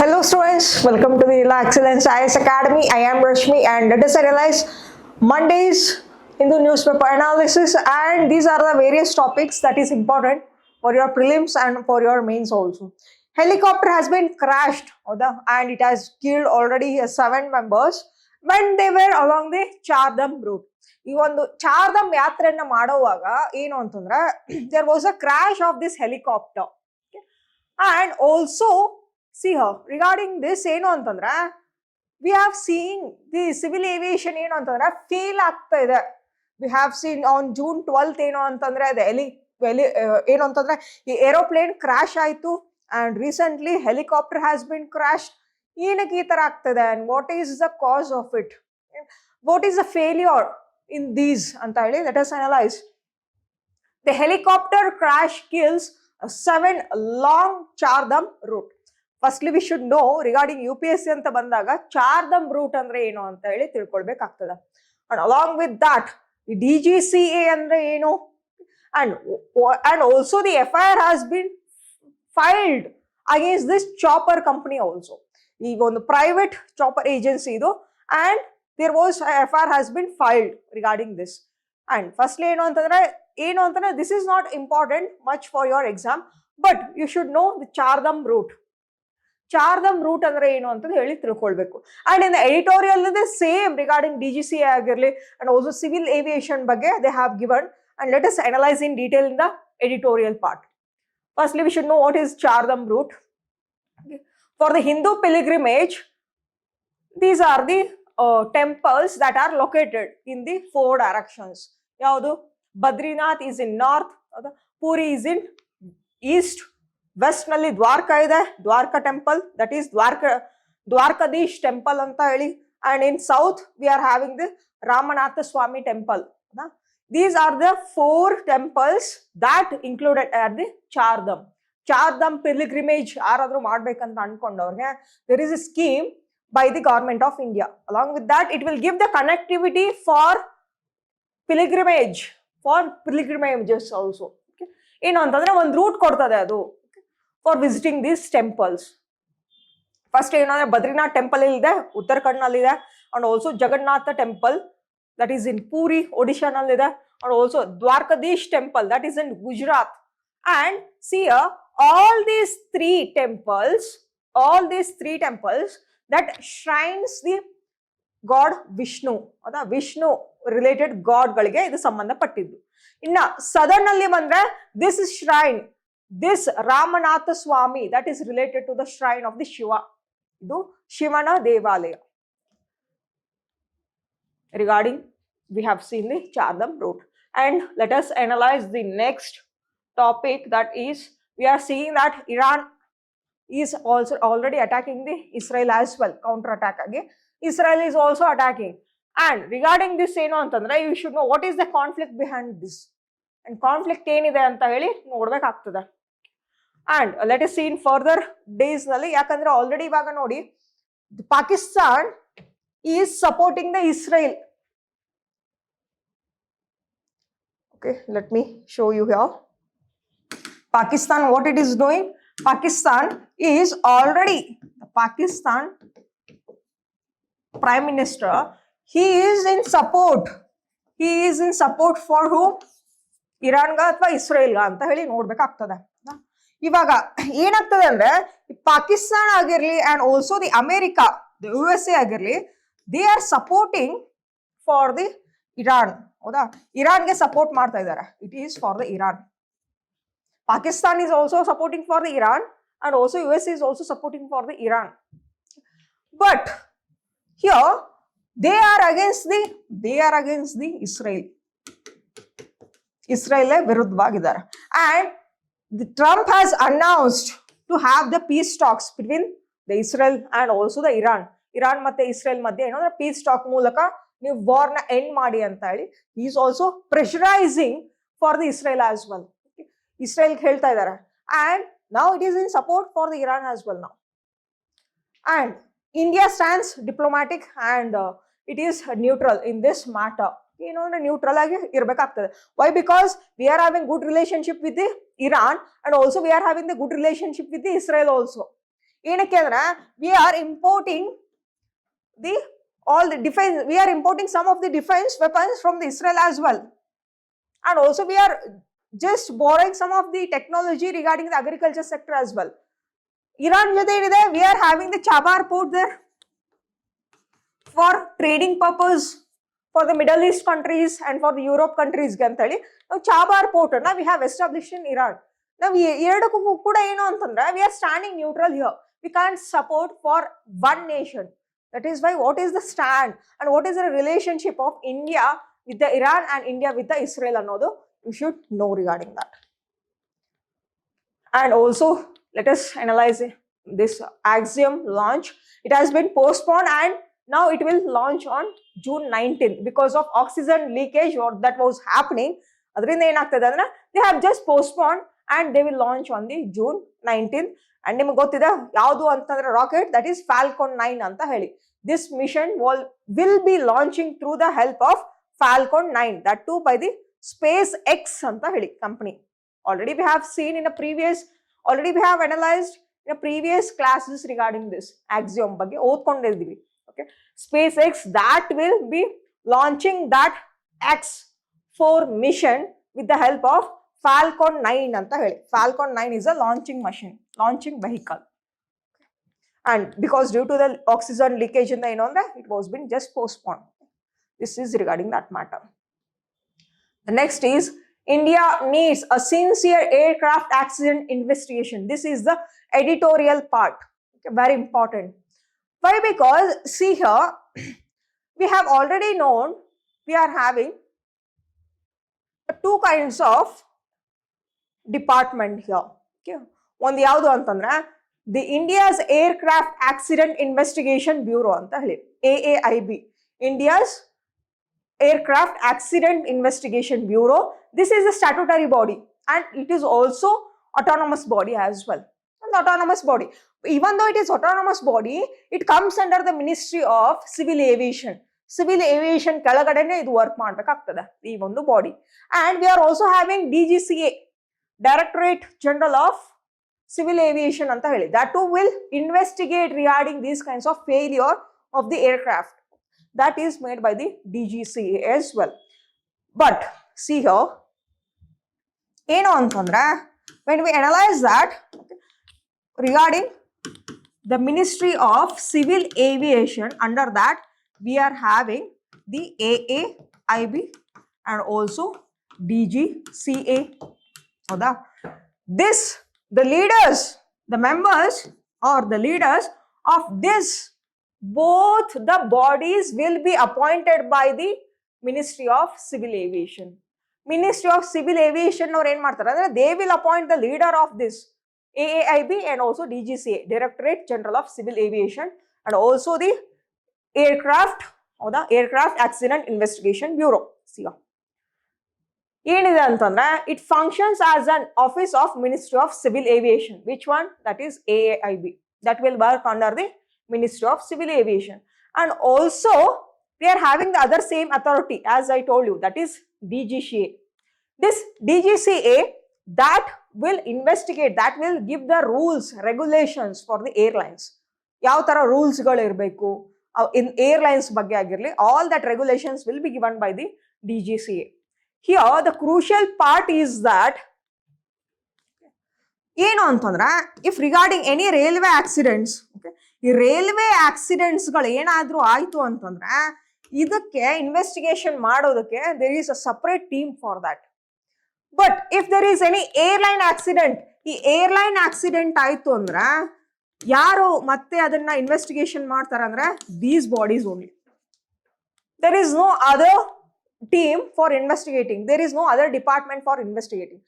Hello students, welcome to the Excellence IS Academy. I am Rashmi and let us analyze Monday's Hindu newspaper analysis, and these are the various topics that is important for your prelims and for your mains also. Helicopter has been crashed and it has killed already 7 members when they were along the Chardham route. ಈ ಒಂದು ಚಾರ್ಧಾಮ್ ಯಾತ್ರೆಯನ್ನ ಮಾಡುವಾಗ ಏನು ಅಂತಂದ್ರೆ there was a crash of this helicopter, and also see here regarding this ಏನು ಅಂತಂದ್ರೆ we have seen the civil aviation ಏನು ಅಂತಂದ್ರೆ fail ಆಗ್ತಾ ಇದೆ. we have seen on June 12th ಏನು ಅಂತಂದ್ರೆ ಏನು ಅಂತಂದ್ರೆ ಈ ಏರೋಪ್ಲೇನ್ ಕ್ರಾಶ್ ಆಯ್ತು and recently helicopter has been crashed. ಏನಕ್ಕೆ ಈ ತರ ಆಗ್ತದೆ and what is the cause of it, what is the failure in these ಅಂತ ಹೇಳಿ let us analyze. The helicopter crash kills 7 long Chardham route. Firstly we should know regarding UPSC ಅಂತ ಬಂದಾಗ ಚಾರ್ಧಮ್ route ಅಂದ್ರೆ ಏನು ಅಂತ ಹೇಳಿ ತಿಳ್ಕೊಳ್ಬೇಕಾಗ್ತದೆ. and along with that the DGCA ಅಂದ್ರೆ ಏನು, and also the FIR has been filed against this chopper company also. ಈಗ ಒಂದು private chopper agency ಇದು, and there was FIR has been filed regarding this. and firstly ಏನು ಅಂತಂದ್ರೆ this is not important much for your exam, but you should know the Chardham route. Chardham route ಅಂದ್ರೆ ಏನು ಅಂತ ಹೇಳಿ ತಿಳ್ಕೊಳ್ಬೇಕು. And in editorial same regarding DGCA ಆಗಿರ್ಲಿ and also civil aviation ಬಗ್ಗೆ they have given, and let us analyse in detail in the editorial part. Firstly we should know what is Chardham route. For the Hindu pilgrimage, these are the temples that are located in the 4 directions. ಯಾವುದು? Badrinath is in north, Puri is in east, West ನಲ್ಲಿ ದ್ವಾರಕಾ ಇದೆ, Dwarka temple that is Dwarkadhish temple ಅಂತ ಹೇಳಿ, and in south we are having the Ramanatha Swami temple. These are the 4 temples that included at the Chardham pilgrimage ಯಾರಾದ್ರೂ ಮಾಡ್ಬೇಕಂತ ಅನ್ಕೊಂಡವ್ರಿಗೆ there is a scheme by the government of India. Along with that it will give the connectivity for pilgrimages also. ಏನು ಅಂತಂದ್ರೆ ಒಂದು route ಕೊಡ್ತದೆ ಅದು for visiting these temples. First ಏನಂದ್ರೆ Badrinath temple ಇದೆ ಉತ್ತರಾಖಂಡ್ ನಲ್ಲಿ ಇದೆ, and also Jagannatha temple that is in Puri Odisha ನಲ್ಲಿ ಇದೆ, and also Dwarkadhish temple that is in Gujarat. And see all these three temples that shrines the god Vishnu, ಅದ ವಿಷ್ಣು ರಿಲೇಟೆಡ್ ಗಾಡ್ ಗಳಿಗೆ ಇದು ಸಂಬಂಧಪಟ್ಟಿದ್ದು. ಇನ್ನ ಸದರ್ನ್ ಅಲ್ಲಿ ಬಂದ್ರೆ this shrine, this Ramnath Swami that is related to the shrine of the Shiva. ಇದು ಶಿವನ ದೇವಾಲಯ. Regarding we have seen the Chardham route, and let us analyze the next topic, that is we are seeing that Iran is also already attacking the Israel as well, counter attack again. Israel is also attacking, and regarding this ಏನು ಅಂತಂದ್ರೆ you should know what is the conflict behind this, and conflict ಏನಿದೆ ಅಂತ ಹೇಳಿ ನೋಡ್ಬೇಕಾಗ್ತದೆ. and let us see in further days ನಲ್ಲಿ, ಯಾಕಂದ್ರೆ already ಇವಾಗ ನೋಡಿ Pakistan is supporting the Israel. okay, let me show you here. Pakistan, what it is doing, Pakistan is already, Pakistan Prime Minister, he is in support for whom, Iran ಗ ಅಥವಾ Israel ಗ ಅಂತ ಹೇಳಿ ನೋಡ್ಬೇಕಾಗ್ತದೆ. ಇವಾಗ ಏನಾಗ್ತದೆ ಅಂದ್ರೆ ಪಾಕಿಸ್ತಾನ ಆಗಿರ್ಲಿ and also the America, the USA ಆಗಿರ್ಲಿ, they are supporting for the Iran. ಹೌದಾ, ಇರಾನ್ಗೆ ಸಪೋರ್ಟ್ ಮಾಡ್ತಾ ಇದ್ದಾರೆ. It is for the Iran. Pakistan is also supporting for the Iran, and also US is also supporting for the Iran. But here they are against the Israel. Israel ವಿರುದ್ಧವಾಗಿದ್ದಾರೆ. And the Trump has announced to have the peace talks between the Israel and also the Iran. Iran ಮತ್ತೆ Israel ಮಧ್ಯೆ ಏನಂದ್ರೆ piece talk ಮೂಲಕ ನೀವು war ನ end ಮಾಡಿ ಅಂತ ಹೇಳಿ he is also pressurizing for the Israel as well. Israel ಹೇಳ್ತಾ ಇದ್ದಾರೆ, and now it is in support for the Iran as well now. And India stands diplomatic and it is neutral in this matter. ಏನು ಅಂದ್ರೆ neutral ಆಗಿ ಇರ್ಬೇಕಾಗ್ತದೆ. Why? Because we are having good relationship with the Iran, and also we are having the good relationship with the Israel also. ಏನಕ್ಕೆ ಅಂದ್ರೆ we are importing some of the defense weapons from the Israel as well, and also we are just borrowing some of the technology regarding the agriculture sector as well. Iran jothe éniದೆ, we are having the Chabar port there for trading purpose for the Middle East countries and for the Europe countries ಗೆ ಅಂತ ಹೇಳಿ ನಾವು ಚಾಬಾರ್ port ಅನ್ನ we have established in Iran. ನಾವು ಎರಡಕ್ಕೂ ಕೂಡ ಏನು ಅಂತಂದ್ರೆ we are standing neutral here. We can't support for one nation. That is why what is the stand and what is the relationship of India with the Iran and India with the Israel ಅನ್ನೋದು you should know regarding that. And also let us analyze this Axiom launch. It has been postponed and now it will launch on June 19th because of oxygen leakage or that was happening. ಅದರಿಂದ ಏನಾಗ್ತದೆ ಅಂದ್ರೆ they have just postponed and they will launch on the June 19th. And ನಿಮಗೆ ಗೊತ್ತಿದೆ ಯಾವುದು ಅಂತಂದ್ರೆ rocket that is Falcon 9 ಅಂತ ಹೇಳಿ. This mission will be launching through the help of Falcon 9, that too by the SpaceX ಅಂತ ಹೇಳಿ company. Already we have analyzed in a previous classes regarding this Axiom ಬಗ್ಗೆ ಓದ್ಕೊಂಡಿದ್ದೀವಿ. Okay, SpaceX that will be launching that X4 mission with the help of Falcon 9 ಅಂತ ಹೇಳಿ. Falcon 9 is a launching vehicle, and because due to the oxygen leakage in the it was been just postponed. This is regarding that matter. The next is India needs a sincere aircraft accident investigation. This is the editorial part. Okay, very important. Why? Because see here, we have already known we are having two kinds of department here. Okay, ಒಂದು ಯಾವುದು ಅಂತಂದ್ರೆ the India's Aircraft Accident Investigation Bureau ಅಂತ ಹೇಳಿ, AAIB, India's Aircraft Accident Investigation Bureau. This is a statutory body and it is also autonomous body as well. An autonomous body, even though it is autonomous body, it comes under the Ministry of Civil Aviation. Civil Aviation ಕೆಳಗಡೆನೆ ಇದು work ಮಾಡಬೇಕಾಗ್ತದೆ ಈ ಒಂದು body. And we are also having DGCA, Directorate General of Civil Aviation ಅಂತ ಹೇಳಿ, that too will investigate regarding these kinds of failure of the aircraft. That is made by the DGCA as well. But see here, ಏನು ಅಂತಂದ್ರೆ when we analyze that, regarding the Ministry of Civil Aviation, under that we are having the AAIB and also DGCA. The members or the leaders of this, both the bodies will be appointed by the Ministry of Civil Aviation. Ministry of Civil Aviation or ಏನು ಮಾಡ್ತಾರೆ ಅಂದ್ರೆ they will appoint the leader of this AAIB and also DGCA, Directorate General of Civil Aviation, and also the Aircraft Accident Investigation Bureau. See, ಏನಿದೆ ಅಂತಂದ್ರೆ it functions as an office of Ministry of Civil Aviation. Which one? That is AAIB. That will work under the Ministry of Civil Aviation. And also we are having the other same authority as I told you, that is DGCA. This DGCA that will investigate, that will give the rules, regulations for the airlines. ಯಾವ ತರ rules ಗಳು ಇರಬೇಕು in airlines ಬಗ್ಗೆ ಆಗಿರಲಿ, all that regulations will be given by the DGCA. Here the crucial part is that ಏನು ಅಂತಂದ್ರೆ if regarding any railway accidents, okay, ಈ railway accidents ಗಳು ಏನಾದ್ರೂ ಆಯ್ತು ಅಂತಂದ್ರೆ ಇದಕ್ಕೆ ಇನ್ವೆಸ್ಟಿಗೇಷನ್ ಮಾಡೋದಕ್ಕೆ there is a separate team for that. But if there is any airline accident, ಈ ಏರ್ಲೈನ್ ಆಕ್ಸಿಡೆಂಟ್ ಆಯ್ತು ಅಂದ್ರೆ ಯಾರು ಮತ್ತೆ ಅದನ್ನ ಇನ್ವೆಸ್ಟಿಗೇಷನ್ ಮಾಡ್ತಾರ ಅಂದ್ರೆ these bodies only. There is no other team for investigating. There is no other department for investigating.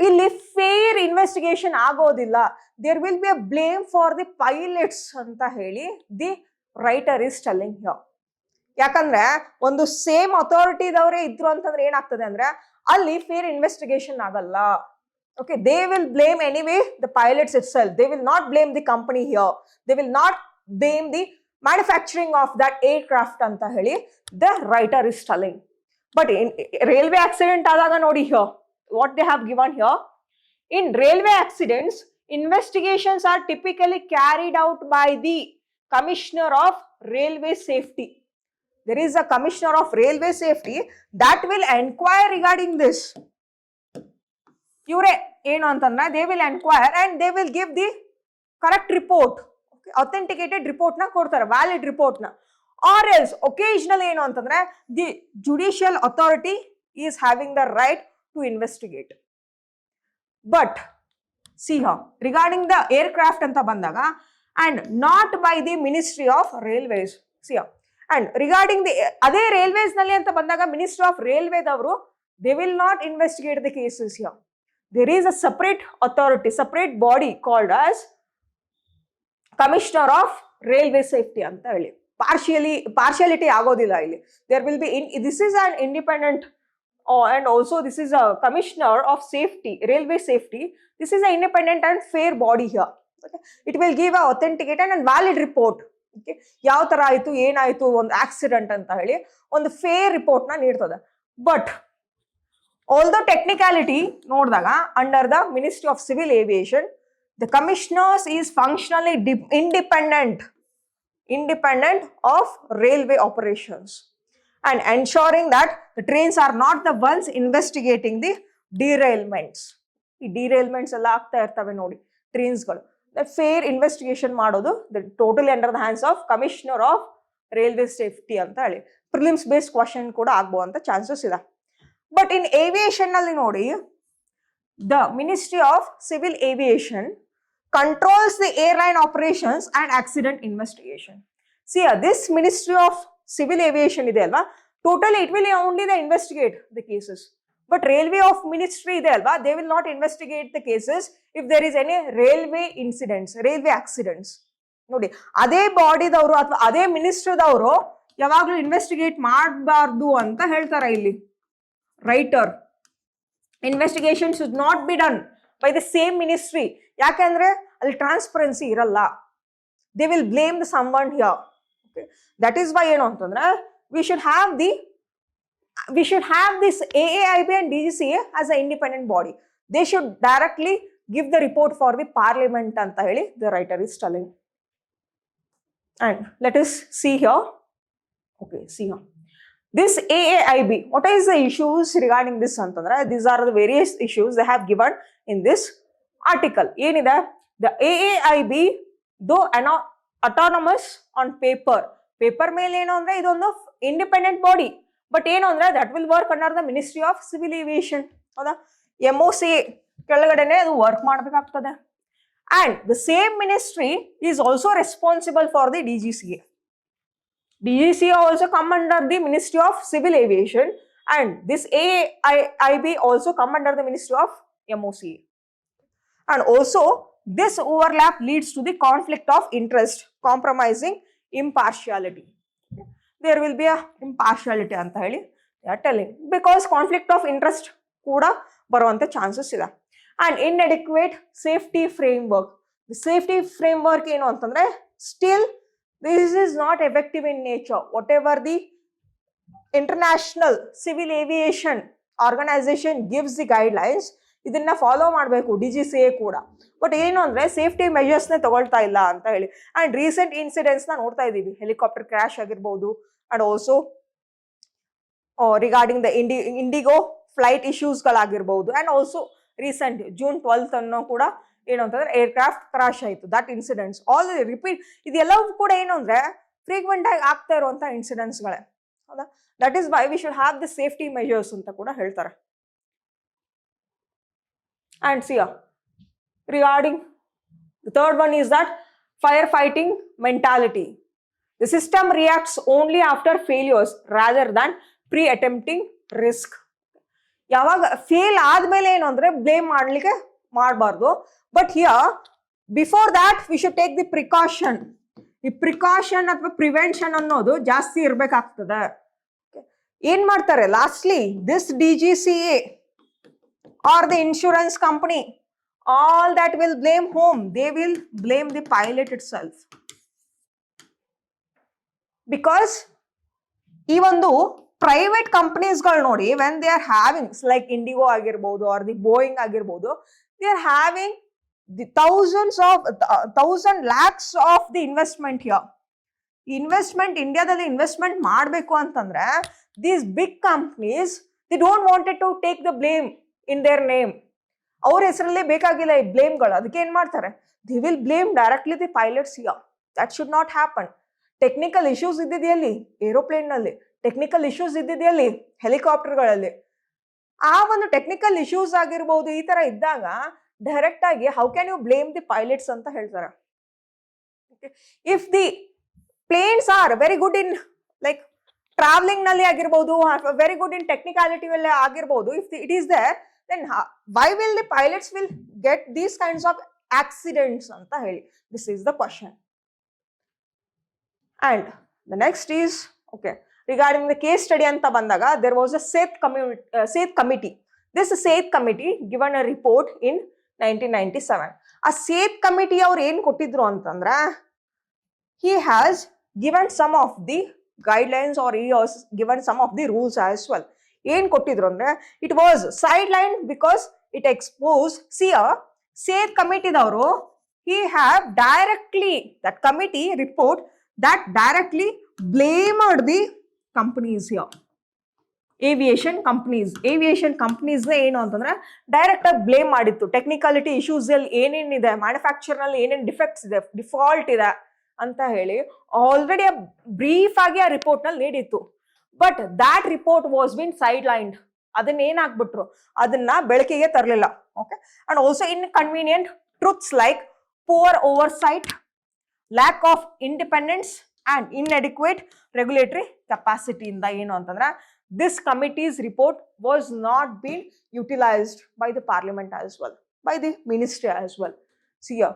ಇಲ್ಲಿ fair investigation ಆಗೋದಿಲ್ಲ. There will be a blame for the pilots ಅಂತ ಹೇಳಿ the writer is telling here. ಯಾಕಂದ್ರೆ ಒಂದು same ಅಥಾರಿಟಿದವರೇ ಇದ್ರು ಅಂತಂದ್ರೆ ಏನಾಗ್ತದೆ ಅಂದ್ರೆ ಅಲ್ಲಿ ಫೇರ್ ಇನ್ವೆಸ್ಟಿಗೇಷನ್ ಆಗಲ್ಲ. Okay, they will blame anyway the pilots itself. They will not blame the company here. They will not blame the manufacturing of that aircraft anta heli the writer is telling. But in railway accident adaga nodi here what they have given here, in railway accidents Investigations are typically carried out by the Commissioner of Railway Safety. There is a Commissioner of Railway Safety that will enquire regarding this. ಇವರೇ ಏನು ಅಂತಂದ್ರೆ they will enquire and they will give the correct report, authenticated report ನ ಕೊಡ್ತಾರೆ, valid report ನ. Or else occasional ಏನು ಅಂತಂದ್ರೆ the judicial authority is having the right to investigate. But see regarding the aircraft ಅಂತ ಬಂದಾಗ and not by the ministry of railways. See and regarding the ಅದೇ railways ನಲ್ಲಿ ಅಂತ ಬಂದಾಗ ministry of ರೈಲ್ವೇದವರು they will not investigate the cases. Here there is a separate authority, separate body called as Commissioner of Railway Safety anta heli. Partiality agodilla illi. There will be this is an independent and also this is a Commissioner of Safety, Railway Safety. This is an independent and fair body here. Okay? It will give a authenticated and valid report. Okay? Yav tara aitu enaitu ಒಂದು accident anta heli ಒಂದು fair report na ನೀಡ್ತದೆ. But although technicality ನೋಡಿದಾಗ under the Ministry of Civil Aviation, the commissioners is functionally independent of railway operations and ensuring that the trains are not the ones investigating the derailments. ಈ derailments ಎಲ್ಲ ಆಗ್ತಾ ಇರ್ತವೆ ನೋಡಿ ಟ್ರೈನ್ಸ್ಗಳು, fair investigation ಮಾಡೋದು totally under the hands of commissioner of railway safety ಅಂತ ಹೇಳಿ. Prelims based question ಕೂಡ ಆಗ್ಬೋದಂತ chances ಇದೆ. But in aviation nalli nodi, the Ministry of Civil Aviation controls the airline operations and accident investigation. See, this Ministry of Civil Aviation ide alva, totally it will only investigate the cases. But railway of ministry ide alva, they will not investigate the cases if there is any railway incidents, railway accidents. Nodi, ade body davaru athwa ade minister davaru yavaglu investigate ಮಾಡಬಾರದು ಅಂತ ಹೇಳ್ತಾರೆ ಇಲ್ಲಿ. Writer, investigation should not be done by the same ministry. ಯಾಕಂದ್ರೆ ಅಲ್ಲಿ transparency ಇರಲ್ಲ. They will blame the someone here. Okay, that is why ಏನು ಅಂತಂದ್ರೆ we should have this AAIB and DGCA as an independent body. They should directly give the report for the parliament ಅಂತ ಹೇಳಿ the writer is telling. And let us see here. Okay, see here. This AAIB, what is the issues regarding this antandra? These are the various issues they have given in this article. Yenide, the AAIB, though autonomous on paper ಮೇಲೆ ಏನು ಅಂದ್ರೆ ಇದೊಂದು independent body, but ಏನು ಅಂದ್ರೆ that will work under the Ministry of Civil Aviation. ಹೌದಾ? MOCA ಕೆಳಗಡೆನೆ ಅದು work ಮಾಡಬೇಕಾಗ್ತದೆ. And the same ministry is also responsible for the DGCA. DGCA also come under the Ministry of Civil Aviation and this AAIB also come under the Ministry of MOCA. And also this overlap leads to the conflict of interest, compromising impartiality. There will be a impartiality anta heli they are telling, because conflict of interest kuda baruvante chances ide. And inadequate safety framework. The safety framework ಏನು ಅಂತಂದ್ರೆ still this is not effective in nature. Whatever the International Civil Aviation Organization gives the guidelines, ಇದನ್ನ follow ಮಾಡಬೇಕು DGCA ಕೂಡ. But ಏನು ಅಂದ್ರೆ safety measures ನ ತಗೊಳ್ತಾ ಇಲ್ಲ ಅಂತ ಹೇಳಿ. ಅಂಡ್ ರೀಸೆಂಟ್ ಇನ್ಸಿಡೆಂಟ್ಸ್ ನ ನೋಡ್ತಾ ಇದೀವಿ, ಹೆಲಿಕಾಪ್ಟರ್ ಕ್ರಾಶ್ ಆಗಿರ್ಬೋದು and also regarding the IndiGo flight issues ಗಳಾಗಿರ್ಬೋದು and also recent June 12th ಅನ್ನೋ ಕೂಡ ಏನು ಅಂತಂದ್ರೆ ಏರ್ಕ್ರಾಫ್ಟ್ ಕ್ರಾಶ್ ಆಯಿತು. ದಟ್ ಇನ್ಸಿಡೆಂಟ್ಸ್ ಆಲ್ ರಿಪೀಟ್, ಇದೆಲ್ಲವೂ ಕೂಡ ಏನು ಅಂದ್ರೆ ಫ್ರೀಕ್ವೆಂಟ್ ಆಗಿ ಆಗ್ತಾ ಇರುವಂತ ಇನ್ಸಿಡೆಂಟ್ಸ್ಗಳೇ. ಹೌದಾ? That is why we should have the safety measures ಅಂತ ಕೂಡ ಹೇಳ್ತಾರೆ. And see, regarding the third one is that firefighting mentality. The system reacts only after failures rather than pre-attempting risk. ಯಾವಾಗ ಫೇಲ್ ಆದ್ಮೇಲೆ ಏನು ಅಂದ್ರೆ ಬ್ಲೇಮ್ ಮಾಡ್ಲಿಕ್ಕೆ ಮಾಡಬಾರ್ದು. But here before that we should take the precaution. ಈ precaution ಅಥವಾ prevention ಅನ್ನೋದು ಜಾಸ್ತಿ ಇರ್ಬೇಕಾಗ್ತದೆ. ಏನ್ ಮಾಡ್ತಾರೆ lastly this DGCA or the insurance company, all that will blame whom? They will blame the pilot itself. Because even though private companies gal nodi, when they are having like Indigo agirbodu or the Boeing agirbodu, they are having the thousand lakhs of the investment here. Investment ಇಂಡಿಯಾದಲ್ಲಿ investment ಮಾಡಬೇಕು ಅಂತಂದ್ರೆ these big companies, they don't wanted to take the blame in their name. ಅವ್ರ ಹೆಸರಲ್ಲೇ ಬೇಕಾಗಿಲ್ಲ ಈ ಬ್ಲೇಮ್ಗಳು. ಅದಕ್ಕೆ ಏನ್ ಮಾಡ್ತಾರೆ, they will blame directly the pilots here. That should not happen. Technical issues ಇದ್ದಿದೆಯಲ್ಲಿ ಏರೋಪ್ಲೇನ್ ನಲ್ಲಿ, ಟೆಕ್ನಿಕಲ್ ಇಶ್ಯೂಸ್ ಇದ್ದಿದೆಯಲ್ಲಿ ಹೆಲಿಕಾಪ್ಟರ್ಗಳಲ್ಲಿ. ಆ ಒಂದು ಟೆಕ್ನಿಕಲ್ ಇಶ್ಯೂಸ್ ಆಗಿರ್ಬೋದು, ಈ ತರ ಇದ್ದಾಗ ಡೈರೆಕ್ಟ್ ಆಗಿ how can you blame the pilots ಅಂತ ಹೇಳ್ತಾರೆ. If the planes are very good in like travelling ನಲ್ಲಿ ಆಗಿರ್ಬೋದು, ವೆರಿ ಗುಡ್ ಇನ್ ಟೆಕ್ನಿಕಾಲಿಟಿ ಅಲ್ಲಿ ಆಗಿರ್ಬೋದು, if it is there, then why will the pilots will get these kinds of accidents ಅಂತ ಹೇಳಿ. This is the question. And the next is, okay, regarding the case study anta bandaga, there was a SAIT committee. This SAIT committee given a report in 1997. A SAIT committee ಅವರು ಏನು ಕೊಟ್ಟಿದ್ರು ಅಂತಂದ್ರೆ, he has given some of the guidelines or he has given some of the rules as well. ಏನು ಕೊಟ್ಟಿದ್ರು ಅಂದ್ರೆ, it was sidelined because it exposed, see a SAIT committee ದವರು, he have directly, that committee report that directly blamed the companies here. Aviation companies ಏನು ಅಂತಂದ್ರೆ direct ಆಗಿ blame ಮಾಡಿತ್ತು. Technicality issues ಅಲ್ಲಿ ಏನೇನಿದೆ, manufacture ನಲ್ಲಿ ಏನೇನು ಡಿಫೆಕ್ಟ್ಸ್ ಇದೆ, ಡಿಫಾಲ್ಟ್ ಇದೆ ಅಂತ ಹೇಳಿ ಆಲ್ರೆಡಿ ಬ್ರೀಫ್ ಆಗಿ ಆ ರಿಪೋರ್ಟ್ ನಲ್ಲಿ ನೀಡಿತ್ತು. But that report was bin side lined. ಅದನ್ನ ಏನಾಗ್ಬಿಟ್ರು, ಅದನ್ನ ಬೆಳಕಿಗೆ ತರಲಿಲ್ಲ. Okay, and also inconvenient truths like poor oversight, lack of independence and inadequate regulatory capacity ಇಂದ ಏನು ಅಂತಂದ್ರೆ, this committee's report was not being utilized by the parliament as well, by the ministry as well. See here,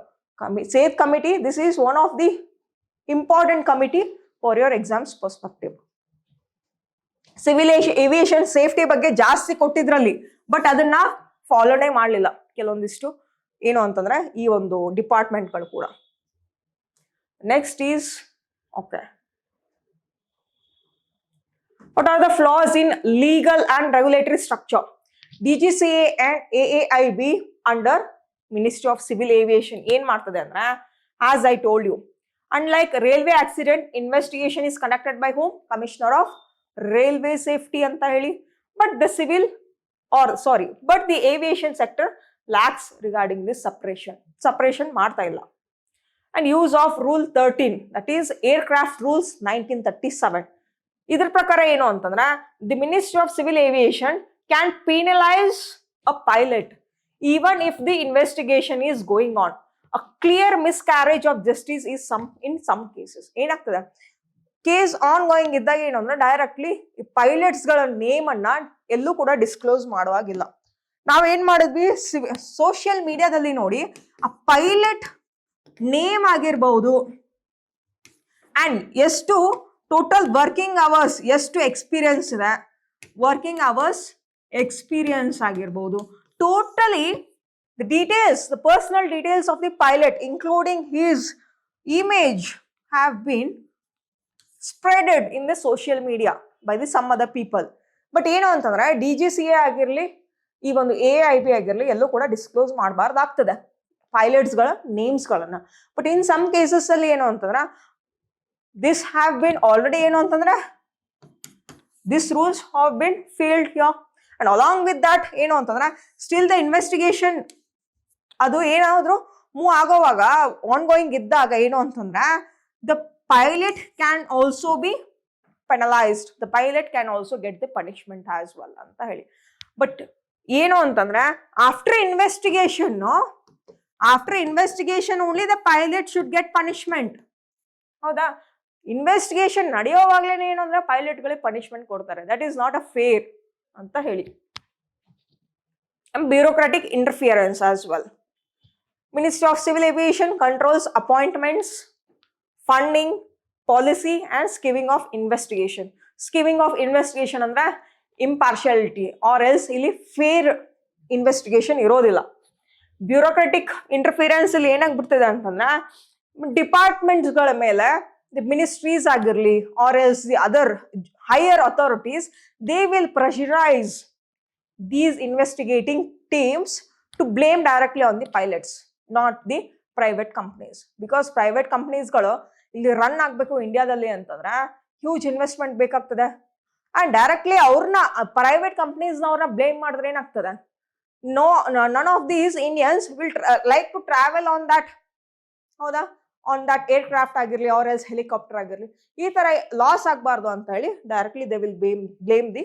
SAIT committee, this is one of the important committee for your exams perspective. Civil aviation safety ಬಗ್ಗೆ ಜಾಸ್ತಿ ಕೊಟ್ಟಿದ್ರಲ್ಲಿ, but ಅದನ್ನ ಫಾಲೋನೇ ಮಾಡಲಿಲ್ಲ ಕೆಲವೊಂದಿಷ್ಟು ಏನು ಅಂತಂದ್ರೆ ಈ ಒಂದು ಡಿಪಾರ್ಟ್ಮೆಂಟ್ಗಳು ಕೂಡ. Next is, okay, what are the flaws in legal and regulatory structure? DGCA and AAIB under Ministry of Civil Aviation ಏನ್ ಮಾಡ್ತದೆ ಅಂದ್ರೆ, as I told you, unlike railway accident, investigation is conducted by whom? Commissioner of Railway Safety ಅಂತ ಹೇಳಿ. But the aviation sector lacks regarding this separation ಮಾಡ್ತಾ ಇಲ್ಲ. And use of Rule 13, that is Aircraft Rules 1937. ಇದರ ಪ್ರಕಾರ ಏನು ಅಂತಂದ್ರೆ, the Ministry of Civil Aviation can penalize a pilot even if the investigation is going on. A clear miscarriage of justice is in some cases. ಏನಾಗ್ತದೆ, case on going ಇದ್ದಾಗ ಏನು ಅಂದ್ರೆ directly pilots ಗಳ name ಅನ್ನ ಎಲ್ಲೂ ಕೂಡ disclose ಮಾಡುವಾಗಿಲ್ಲ. ನಾವೇನ್ ಮಾಡಿದ್ವಿ, ಸೋಷಿಯಲ್ ಮೀಡಿಯಾದಲ್ಲಿ ನೋಡಿ ಆ ಪೈಲಟ್ ನೇಮ್ ಆಗಿರ್ಬಹುದು ಅಂಡ್ ಎಷ್ಟು ಟೋಟಲ್ ವರ್ಕಿಂಗ್ ಅವರ್ಸ್, ಎಷ್ಟು ಎಕ್ಸ್ಪೀರಿಯನ್ಸ್ ಇದೆ, ವರ್ಕಿಂಗ್ ಅವರ್ಸ್ ಎಕ್ಸ್ಪೀರಿಯನ್ಸ್ ಆಗಿರ್ಬಹುದು, totally the details, the personal details of the pilot including his image have been spreaded in the social media by the some other people. But ಏನು ಅಂತಂದ್ರೆ DGCA ಆಗಿರ್ಲಿ, ಈ ಒಂದು AIB ಆಗಿರ್ಲಿ, ಎಲ್ಲೂ ಕೂಡ ಡಿಸ್ಕ್ಲೋಸ್ ಮಾಡಬಾರ್ದಾಗ್ತದೆ ಪೈಲಟ್ಸ್ ಗಳ ನೇಮ್ಸ್ ಗಳನ್ನ. ಬಟ್ ಇನ್ ಸಮ್ ಕೇಸಸ್ ಅಲ್ಲಿ ಏನು ಅಂತಂದ್ರೆ ದಿಸ್ ಹ್ಯಾವ್ ಬಿನ್ ಆಲ್ರೆಡಿ ಏನು ಅಂತಂದ್ರೆ this rules have been failed here. And along with that ಏನು ಅಂತಂದ್ರೆ ಸ್ಟಿಲ್ ದ ಇನ್ವೆಸ್ಟಿಗೇಷನ್ ಅದು ಏನಾದ್ರು ಮೂವ್ ಆಗೋವಾಗ, ಆನ್ ಗೋಯಿಂಗ್ ಇದ್ದಾಗ ಏನು ಅಂತಂದ್ರೆ the pilot can also be penalised, the pilot can also get the punishment as well ಅಂತ ಹೇಳಿ. But ಏನು ಅಂತಂದ್ರೆ after investigation only the pilot should get punishment. ಹೌದಾ, ಇನ್ವೆಸ್ಟಿಗೇಷನ್ ನಡೆಯೋವಾಗ್ಲೇನೆ ಏನು ಅಂದ್ರೆ ಪೈಲಟ್ ಗಳಿಗೆ ಪನಿಷ್ಮೆಂಟ್ ಕೊಡ್ತಾರೆ. That is not a fair ಅಂತ ಹೇಳಿ. Bureaucratic interference as well. Ministry of civil aviation controls appointments, funding, policy and skewing of investigation. Skewing of investigation ಅಂದ್ರೆ impartiality R else ಇಲ್ಲಿ ಫೇರ್ ಇನ್ವೆಸ್ಟಿಗೇಷನ್ ಇರೋದಿಲ್ಲ. Bureaucratic interference ಇಲ್ಲಿ ಏನಾಗ್ಬಿಡ್ತಿದೆ ಅಂತಂದ್ರೆ departments ಗಳ ಮೇಲೆ ದಿ ಮಿನಿಸ್ಟ್ರೀಸ್ ಆಗಿರ್ಲಿ or else the other higher authorities, they will pressurise these investigating teams to blame directly on the pilots. Not the private companies. Because private ಕಂಪ್ನೀಸ್ಗಳು ಇಲ್ಲಿ run ಆಗಬೇಕು ಇಂಡಿಯಾದಲ್ಲಿ ಅಂತಂದ್ರೆ ಹ್ಯೂಜ್ ಇನ್ವೆಸ್ಟ್ಮೆಂಟ್ ಬೇಕಾಗ್ತದೆ. ಅಂಡ್ ಡೈರೆಕ್ಟ್ಲಿ ಅವ್ರನ್ನ private ಕಂಪ್ನೀಸ್ನವ್ರನ್ನ blame ಮಾಡಿದ್ರೆ ಏನಾಗ್ತದೆ, none of these Indians will like to travel on that, ಹೌದಾ, ಆನ್ ದಟ್ ಏರ್ಕ್ರಾಫ್ಟ್ ಆಗಿರ್ಲಿ ಆರ್ ಎಲ್ಸ್ ಹೆಲಿಕಾಪ್ಟರ್ ಆಗಿರ್ಲಿ, ಈ ತರ ಲಾಸ್ ಆಗಬಾರ್ದು ಅಂತ ಹೇಳಿ directly they will blame the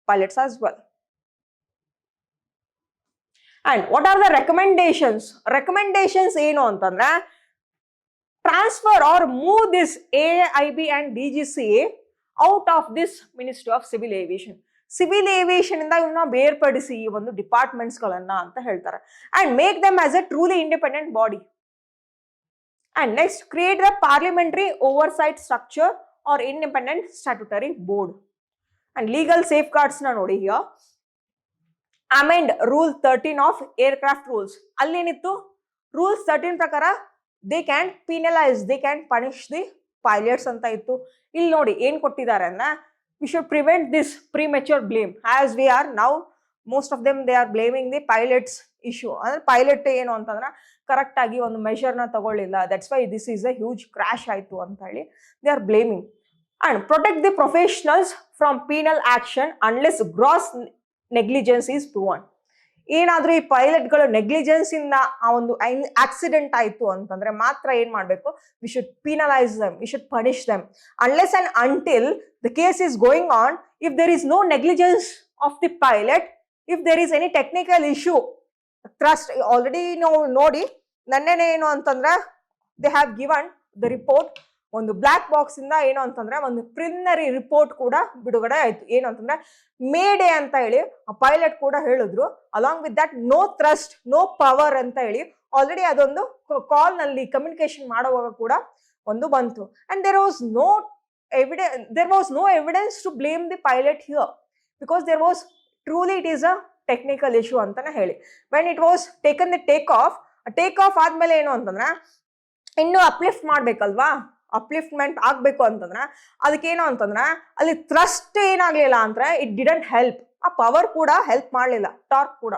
pilots as well. And what are the recommendations? Recommendations ಏನು ಅಂತಂದ್ರೆ transfer or move this AIB and DGCA out of this Ministry of Civil Aviation. Civil aviation ಇಂದ ಇವನ್ನ ಬೇರ್ಪಡಿಸಿ ಈ ಒಂದು ಡಿಪಾರ್ಟ್ಮೆಂಟ್ಸ್ ಗಳನ್ನ ಅಂತ ಹೇಳ್ತಾರೆ. And make them as a truly independent body. And next create the parliamentary oversight structure or independent statutory board. And legal safeguards ನ ನೋಡಿ, here amend rule 13 of aircraft rules. ಅಲ್ಲೇನಿತ್ತು, ರೂಲ್ಸ್ 13 ಪ್ರಕಾರ they can penalise, they can punish the pilots ಅಂತ ಇತ್ತು. ಇಲ್ಲಿ ನೋಡಿ ಏನ್ ಕೊಟ್ಟಿದ್ದಾರೆ ಅಂದ್ರೆ we should prevent this premature blame, as we are now most of them they are blaming the pilots issue. ಅಂದ್ರೆ ಪೈಲಟ್ ಏನು ಅಂತಂದ್ರೆ ಕರೆಕ್ಟ್ ಆಗಿ ಒಂದು ಮೆಷರ್ ನ ತಗೊಳ್ಳಿಲ್ಲ, that's why this is a huge crash ಆಯ್ತು ಅಂತ ಹೇಳಿ they are blaming. And protect the professionals from penal action unless gross negligence is proven. ಏನಾದ್ರೂ ಈ ಪೈಲಟ್ಗಳು ನೆಗ್ಲಿಜೆನ್ಸ್ ಇಂದ ಆ ಒಂದು ಆಕ್ಸಿಡೆಂಟ್ ಆಯ್ತು ಅಂತಂದ್ರೆ ಮಾತ್ರ ಏನ್ ಮಾಡ್ಬೇಕು, we should penalise them, we should punish them. Unless and until the case is going on, if there is no negligence of the pilot, if there is any technical issue, trust already ನೋಡಿ ನನ್ನೇನೆ ಏನು ಅಂತಂದ್ರೆ they have given the report, ಒಂದು black box ಇಂದ ಏನು ಅಂತಂದ್ರೆ ಒಂದು preliminary report ಕೂಡ ಬಿಡುಗಡೆ ಆಯ್ತು. ಏನು ಅಂತಂದ್ರೆ ಮೇಡೆ ಅಂತ ಹೇಳಿ ಆ ಪೈಲಟ್ ಕೂಡ ಹೇಳಿದ್ರು, along with that no thrust no power ಅಂತ ಹೇಳಿ ಆಲ್ರೆಡಿ ಅದೊಂದು ಕಾಲ್ ನಲ್ಲಿ ಕಮ್ಯುನಿಕೇಶನ್ ಮಾಡುವಾಗ ಕೂಡ ಒಂದು ಬಂತು. And there was no evidence to blame the pilot here because there was truly it is a technical issue ಅಂತಾನೆ ಹೇಳಿ. when it was taken the take off ಆದ್ಮೇಲೆ ಏನು ಅಂತಂದ್ರೆ ಇನ್ನು ಅಪ್ಲಿಫ್ಟ್ ಮಾಡ್ಬೇಕಲ್ವಾ, ಅಪ್ಲಿಫ್ಟ್ಮೆಂಟ್ ಆಗ್ಬೇಕು ಅಂತಂದ್ರೆ ಅದಕ್ಕೇನು ಅಂತಂದ್ರೆ ಅಲ್ಲಿ ಥ್ರಸ್ಟ್ ಏನಾಗ್ಲಿಲ್ಲ ಅಂದ್ರೆ ಇಟ್ ಡಿಡಂಟ್ ಹೆಲ್ಪ್, ಆ ಪವರ್ ಕೂಡ ಹೆಲ್ಪ್ ಮಾಡ್ಲಿಲ್ಲ, ಟಾರ್ಕ್ ಕೂಡ.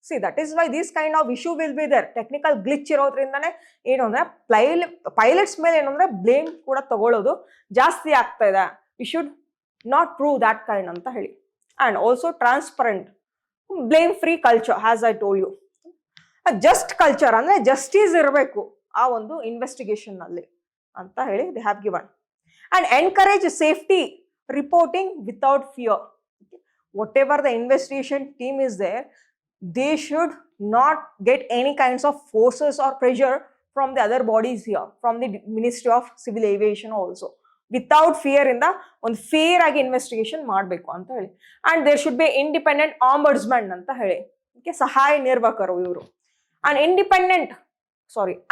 See, that is why this kind of issue will be there. Technical glitch ಇರೋದ್ರಿಂದಾನೆ ಏನು ಅಂದ್ರೆ ಪೈಲಟ್ಸ್ ಮೇಲೆ ಏನು ಅಂದ್ರೆ ಬ್ಲೇಮ್ ಕೂಡ ತಗೊಳ್ಳೋದು ಜಾಸ್ತಿ ಆಗ್ತಾ ಇದೆ. We should not prove that kind ಅಂತ ಹೇಳಿ. And also transparent, blame free culture, as I told you. Just culture ಅಂದ್ರೆ ಜಸ್ಟಿಸ್ ಇರಬೇಕು ಆ ಒಂದು ಇನ್ವೆಸ್ಟಿಗೇಷನ್ ನಲ್ಲಿ ಅಂತ ಹೇಳಿ they have given. And encourage safety reporting without fear. Whatever the investigation team is there, they should not get any kinds of forces or pressure from the other bodies here, from the Ministry of Civil Aviation also. Without fear ಇಂದ ಒಂದು fair ಆಗಿ investigation ಮಾಡಬೇಕು ಅಂತ ಹೇಳಿ. And there should be independent ombudsman ಅಂತ ಹೇಳಿ, ಸಹಾಯ ನಿರ್ವಾಹಕರು ಇವರು. And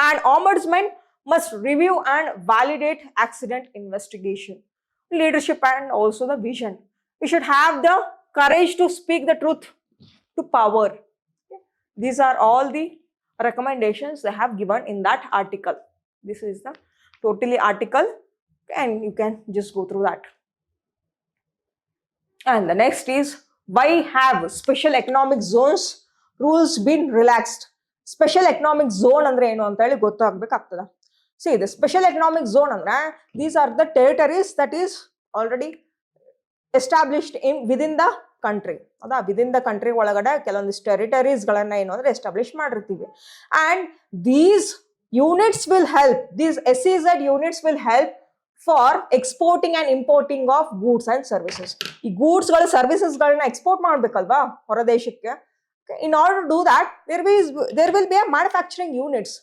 and ombudsman must review and validate accident investigation. Leadership and also the vision. We should have the courage to speak the truth to power. These are all the recommendations they have given in that article. This is the totally article and you can just go through that. And the next is, why have special economic zones rules been relaxed? Special economic zone ಅಂದ್ರೆ ಏನು ಅಂತ ಹೇಳಿ ಗೊತ್ತಾಗಬೇಕಾಗ್ತದೆ. See, the special economic zone ಅಂದ್ರೆ these are the territories that is already established within the country. ಅದಾ within the country ಒಳಗಡೆ ಕೆಲವೊಂದಿಷ್ಟು territories ಗಳನ್ನ ಏನು ಅಂದ್ರೆ ಎಸ್ಟಾಬ್ಲಿಷ್ ಮಾಡಿರ್ತೀವಿ. And these units will help, these SEZ units will help for exporting and importing of goods and services. ಈ goods ಗಳ services ಗಳನ್ನ ಎಕ್ಸ್ಪೋರ್ಟ್ ಮಾಡ್ಬೇಕಲ್ವಾ ಹೊರ ದೇಶಕ್ಕೆ. In order to do that there will be a manufacturing units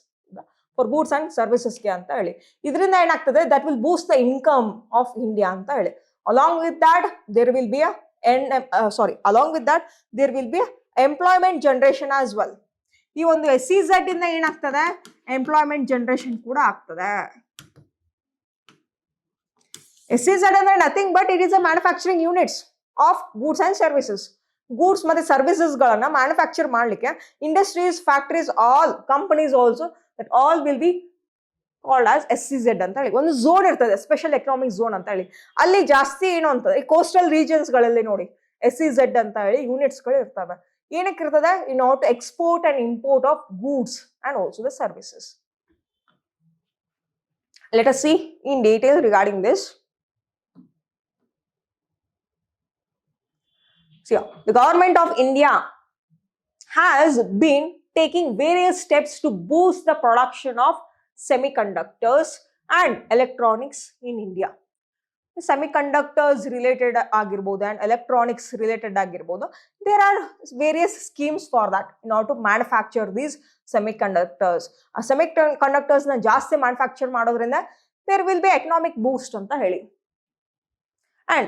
for goods and ಸರ್ವಿಸಸ್ಗೆ ಅಂತ ಹೇಳಿ. ಇದರಿಂದ ಏನಾಗ್ತದೆ, that will boost the income of India ಅಂತ ಹೇಳಿ. Along with that there will be along with that there will be employment generation as well. ಈ ಒಂದು SEZ ಇಂದ ಏನಾಗ್ತದೆ, ಎಂಪ್ಲಾಯ್ಮೆಂಟ್ ಜನರೇಷನ್ ಕೂಡ ಆಗ್ತದೆ. SEZ ಅಂದ್ರೆ nothing but it is a manufacturing units of goods and services. Goods ಮತ್ತೆ services ಗಳನ್ನ manufacture ಮಾಡ್ಲಿಕ್ಕೆ industries, factories, all companies also that all will be called as SEZ ಅಂತ ಹೇಳಿ. ಒಂದು ಝೋನ್ ಇರ್ತದೆ, ಸ್ಪೆಷಲ್ ಎಕನಾಮಿಕ್ ಝೋನ್ ಅಂತ ಹೇಳಿ. ಅಲ್ಲಿ ಜಾಸ್ತಿ ಏನು ಅಂತಂದ್ರೆ ಈ ಕೋಸ್ಟಲ್ ರೀಜನ್ಸ್ ಗಳಲ್ಲಿ ನೋಡಿ SEZ ಅಂತ ಹೇಳಿ ಯೂನಿಟ್ಸ್ ಗಳು ಇರ್ತವೆ. ಏನಕ್ಕಿರ್ತದೆ? In order to export and import of goods and also the services. Let us see in detail regarding this. So, the government of India has been taking various steps to boost the production of semiconductors and electronics in India. Semiconductors related agirbodu and electronics related agirbodu. There are various schemes for that in order to manufacture these semiconductors. Semiconductors na jaasti manufacture madodrinda there will be economic boost anta heli. And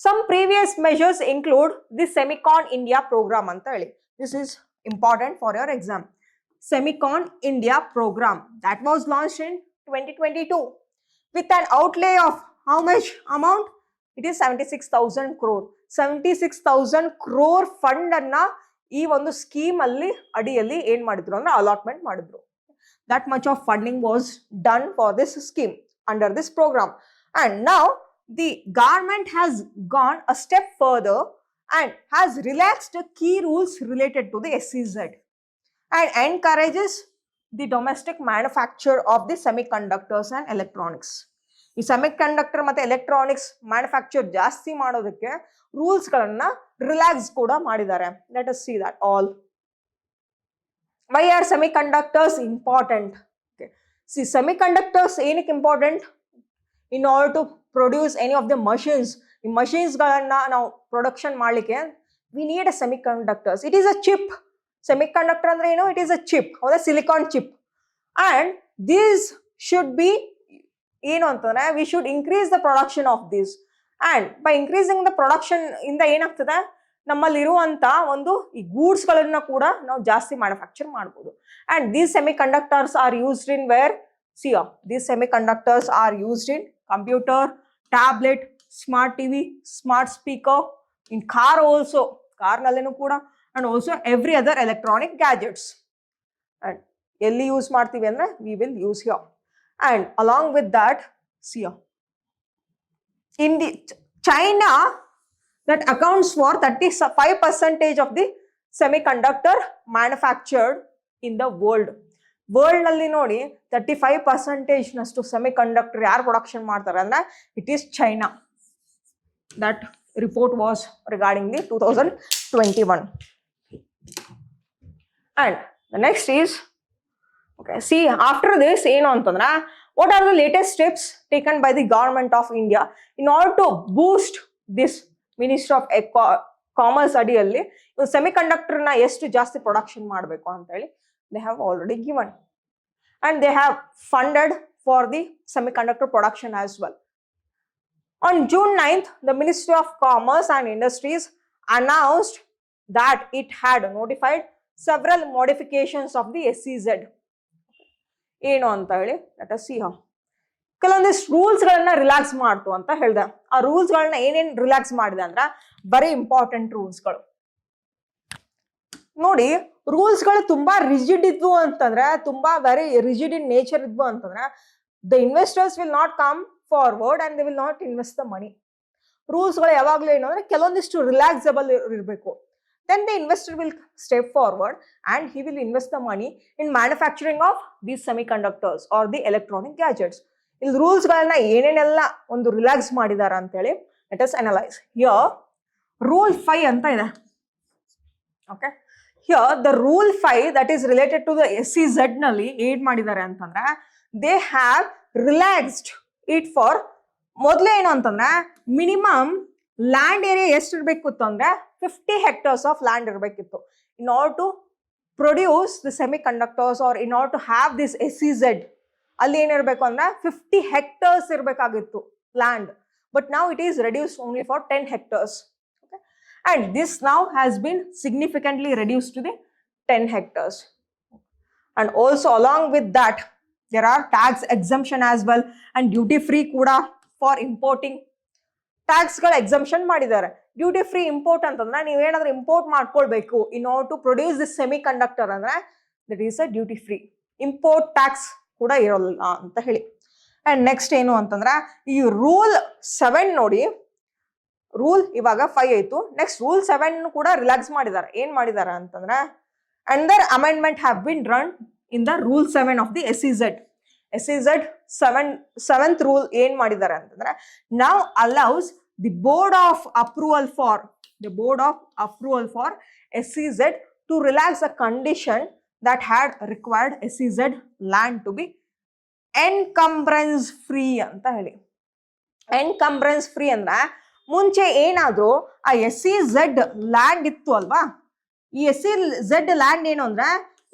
some previous measures include the Semicon India program anta heli. This is important for your exam. Semicon India program that was launched in 2022 with an outlay of how much amount? It is 76,000 crore. 76,000 crore fund anna ee ಒಂದು scheme ಅಲ್ಲಿ ಅಡಿಯಲ್ಲಿ ಏನ್ ಮಾಡಿದ್ರು ಅಂದ್ರೆ allotment ಮಾಡಿದ್ರು. That much of funding was done for this scheme under this program. And now the government has gone a step further and has relaxed key rules related to the SEZ and encourages the domestic manufacture of the semiconductors and electronics. ಈ semiconductor ಮತ್ತೆ electronics manufacture ಜಾಸ್ತಿ ಮಾಡೋದಕ್ಕೆ rules ಗಳನ್ನ relax ಕೂಡ ಮಾಡಿದ್ದಾರೆ. Let us see that all. Why are semiconductors important? See semiconductors ಏನಕ್ಕೆ important? In order to produce any of the machines. ಈ machines ಗಳನ್ನ ನಾವು ಪ್ರೊಡಕ್ಷನ್ ಮಾಡ್ಲಿಕ್ಕೆ we need a semiconductors. It is a chip. Semiconductor ಅಂದ್ರೆ ಏನು? It is a chip. ಹೌದಾ? Silicon chip. And these should be ಏನು ಅಂತಂದ್ರೆ we should increase the production of this. And by increasing the production ಇಂದ ಏನಾಗ್ತದೆ, ನಮ್ಮಲ್ಲಿರುವಂತ ಒಂದು ಈ goods ಗಳನ್ನ ಕೂಡ ನಾವು ಜಾಸ್ತಿ ಮ್ಯಾನುಫ್ಯಾಕ್ಚರ್ ಮಾಡ್ಬೋದು. And these semi conductors are used in where? See these semi conductors are used in computer, tablet, smart TV, smart speaker, in car also, ಕಾರ್ನಲ್ಲಿನೂ ಕೂಡ, and also every other electronic gadgets. And ಎಲ್ಲಿ use ಮಾಡ್ತೀವಿ ಅಂದ್ರೆ we will use here. And along with that, see in the China that accounts for 35% of the semiconductor manufactured in the world. World ನಲ್ಲಿ ನೋಡಿ 35% ನಷ್ಟು semiconductor ಯಾರು production ಮಾಡ್ತಾರೆ ಅಂದ್ರೆ it is China. That report was regarding the 2021. And the next is okay, see after this ಏನು ಅಂತಂದ್ರೆ what are the latest steps taken by the government of India in order to boost this Ministry of Commerce ಅಡಿಯಲ್ಲಿ semiconductor ನ ಎಷ್ಟು ಜಾಸ್ತಿ production ಮಾಡಬೇಕು ಅಂತ ಹೇಳಿ they have already given and they have funded for the semiconductor production as well. On June 9th, the Ministry of Commerce and Industries announced that it had notified several modifications of the SEZ. ಏನು ಅಂತ ಹೇಳಿ let us C how. ಕೆಲವೊಂದಿಷ್ಟು rules ಗಳನ್ನ relax ಮಾಡ್ತು ಅಂತ ಹೇಳ್ದೆ. ಆ rules ಗಳನ್ನ ಏನೇನ್ ರಿಲ್ಯಾಕ್ಸ್ ಮಾಡಿದೆ ಅಂದ್ರ ವೆರಿ ಇಂಪಾರ್ಟೆಂಟ್ ರೂಲ್ಸ್ ಗಳು ನೋಡಿ. ರೂಲ್ಸ್ ಗಳು ತುಂಬಾ ರಿಜಿಡ್ ಇದ್ವು ಅಂತಂದ್ರೆ, ತುಂಬಾ ವೆರಿ ರಿಜಿಡ್ ಇನ್ ನೇಚರ್ ಇದ್ವು ಅಂತಂದ್ರೆ the investors will not come forward and they will not invest the money. Rules ಗಳು ಯಾವಾಗ್ಲೂ ಏನು ಅಂದ್ರೆ ಕೆಲವೊಂದಿಷ್ಟು ರಿಲ್ಯಾಕ್ಸಬಲ್ ಇರಬೇಕು. Then the investor will step forward and he will invest the money in manufacturing of these semiconductors or the electronic gadgets. ಇಲ್ಲಿ rules ಗಳನ್ನ ಏನೇನೆಲ್ಲ ಒಂದು ರಿಲ್ಯಾಕ್ಸ್ ಮಾಡಿದಾರ ಅಂತ ಹೇಳಿ let us analyse. Here rule 5 ಅಂತ ಇದೆ. Okay, here the rule 5 that is related to the SEZ ನಲ್ಲಿ ಏನ್ ಮಾಡಿದ್ದಾರೆ ಅಂತಂದ್ರೆ they have relaxed it for. ಮೊದಲೇ ಏನು ಅಂತಂದ್ರೆ ಮಿನಿಮಮ್ ಲ್ಯಾಂಡ್ ಏರಿಯಾ ಎಷ್ಟು ಇರಬೇಕಿತ್ತು ಅಂದ್ರೆ 50 hectares ಆಫ್ ಲ್ಯಾಂಡ್ ಇರಬೇಕಿತ್ತು in order to produce the semi conductors or in order to have this SEZ. ಅಲ್ಲಿ ಏನಿರಬೇಕು ಅಂದ್ರೆ 50 hectares ಇರಬೇಕಾಗಿತ್ತು land, but now it is reduce only for 10 hectares. Okay? And this now has been significantly reduced to the 10 hectares. And also along with that there are tax exemption as well and duty free ಕೂಡ for importing. Tax ಗಳ exemption ಮಾಡಿದ್ದಾರೆ. Duty free import ಅಂತಂದ್ರೆ ನೀವೇನಾದ್ರೂ import ಮಾಡ್ಕೊಳ್ಬೇಕು in order to produce this semi conductor ಅಂದ್ರೆ that is a duty free. Import tax ಕೂಡ ಇರೋಲ್ಲ ಅಂತ ಹೇಳಿ. ಅಂಡ್ ನೆಕ್ಸ್ಟ್ ಏನು ಅಂತಂದ್ರೆ ಈ ರೂಲ್ 7 ನೋಡಿ, ರೂಲ್ ಇವಾಗ 5 ಆಯ್ತು. ನೆಕ್ಸ್ಟ್ ರೂಲ್ 7 ಕೂಡ ರಿಲ್ಯಾಕ್ಸ್ ಮಾಡಿದ್ದಾರೆ. ಏನ್ ಮಾಡಿದ್ದಾರೆ ಅಂತಂದ್ರೆ under amendment have been run in the rule 7 of the SEZ 7th rule ಏನ್ ಮಾಡಿದ್ದಾರೆ ಅಂತಂದ್ರೆ now allows the board of approval for SEZ to relax the condition that had required SEZ land to be encumbrance free ಅಂತ ಹೇಳಿ. ಎನ್ಕಂಬ್ರೆನ್ಸ್ free ಅಂದ್ರೆ ಮುಂಚೆ ಏನಾದ್ರು ಆ SEZ land ಇತ್ತು ಅಲ್ವಾ, ಈ SEZ ಲ್ಯಾಂಡ್ ಏನು ಅಂದ್ರೆ